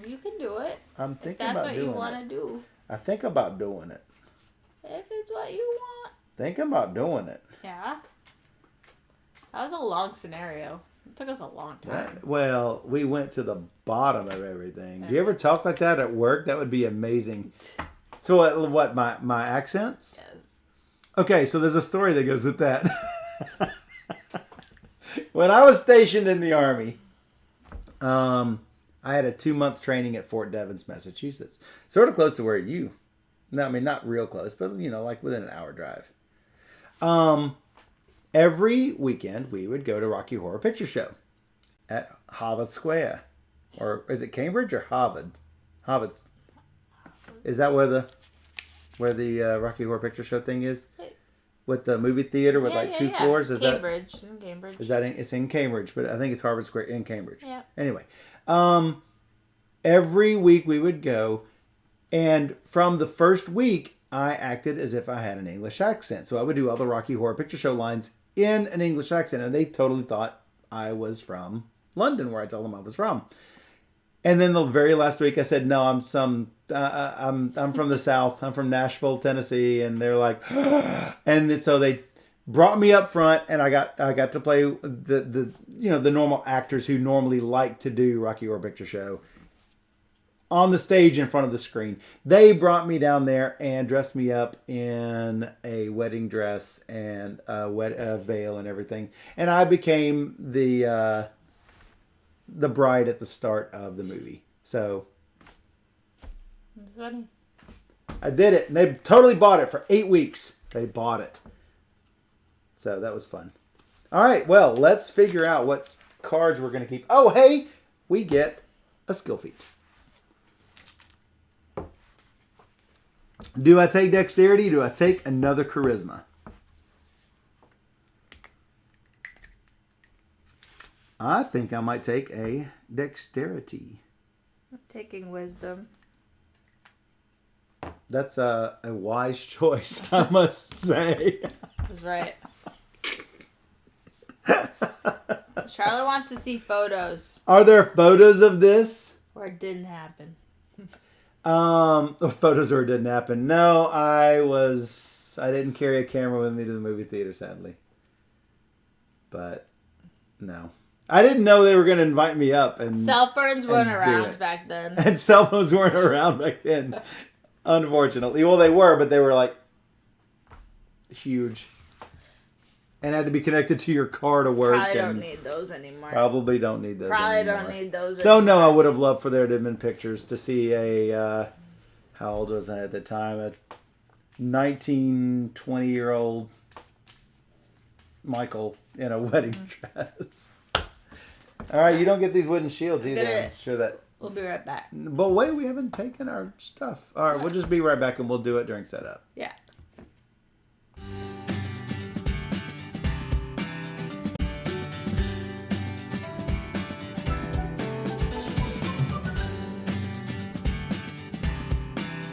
[SPEAKER 1] You can do it.
[SPEAKER 2] I'm thinking
[SPEAKER 1] about doing it. That's
[SPEAKER 2] what you
[SPEAKER 1] want to do.
[SPEAKER 2] I think about doing it.
[SPEAKER 1] If it's what you want.
[SPEAKER 2] Think about doing it.
[SPEAKER 1] Yeah. That was a long scenario. It took us a long time.
[SPEAKER 2] Well, we went to the bottom of everything. Do you ever talk like that at work? That would be amazing. So what my accents?
[SPEAKER 1] Yes.
[SPEAKER 2] Okay, so there's a story that goes with that. When I was stationed in the Army, I had a 2-month training at Fort Devens, Massachusetts. Sort of close to where you... No, I mean, not real close, but, like within an hour drive. Every weekend, we would go to Rocky Horror Picture Show at Harvard Square. Or is it Cambridge or Harvard? Harvard's. Is that where the Rocky Horror Picture Show thing is? With the movie theater with two floors? Is
[SPEAKER 1] Cambridge. In Cambridge.
[SPEAKER 2] It's in Cambridge, but I think it's Harvard Square in Cambridge.
[SPEAKER 1] Yeah.
[SPEAKER 2] Anyway, every week we would go, and from the first week, I acted as if I had an English accent. So I would do all the Rocky Horror Picture Show lines in an English accent, and they totally thought I was from London, where I told them I was from. And then the very last week, I said, "No, I'm from the South. I'm from Nashville, Tennessee." And they're like, and so they brought me up front, and I got to play the normal actors who normally like to do Rocky Horror Picture Show on the stage in front of the screen. They brought me down there and dressed me up in a wedding dress and a veil and everything, and I became the bride at the start of the movie. So
[SPEAKER 1] that's funny.
[SPEAKER 2] I did it, and they totally bought it for 8 weeks. They bought it. So that was fun. All right, well, let's figure out what cards we're going to keep. Oh, hey, we get a skill feat. Do I take dexterity? Do I take another charisma? I think I might take a dexterity.
[SPEAKER 1] I'm taking wisdom.
[SPEAKER 2] That's a wise choice, I must say.
[SPEAKER 1] That's right. Charlotte wants to see photos.
[SPEAKER 2] Are there photos of this?
[SPEAKER 1] Or it didn't happen.
[SPEAKER 2] Photos where it didn't happen. No, I didn't carry a camera with me to the movie theater, sadly. But no. I didn't know they were going to invite me up. And
[SPEAKER 1] cell phones weren't around back then.
[SPEAKER 2] And cell phones weren't around back then, unfortunately. Well, they were, but they were like huge. And had to be connected to your car to work.
[SPEAKER 1] Probably don't need those anymore.
[SPEAKER 2] Probably don't need those
[SPEAKER 1] anymore.
[SPEAKER 2] Probably
[SPEAKER 1] don't need those
[SPEAKER 2] so
[SPEAKER 1] anymore.
[SPEAKER 2] No, I would have loved for there to have been pictures to see a, how old was I at the time? A 19, 20-year-old Michael in a wedding dress. All right, you don't get these wooden shields either. I'm sure that.
[SPEAKER 1] We'll be right back.
[SPEAKER 2] But wait, we haven't taken our stuff. All right, we'll just be right back and we'll do it during setup.
[SPEAKER 1] Yeah.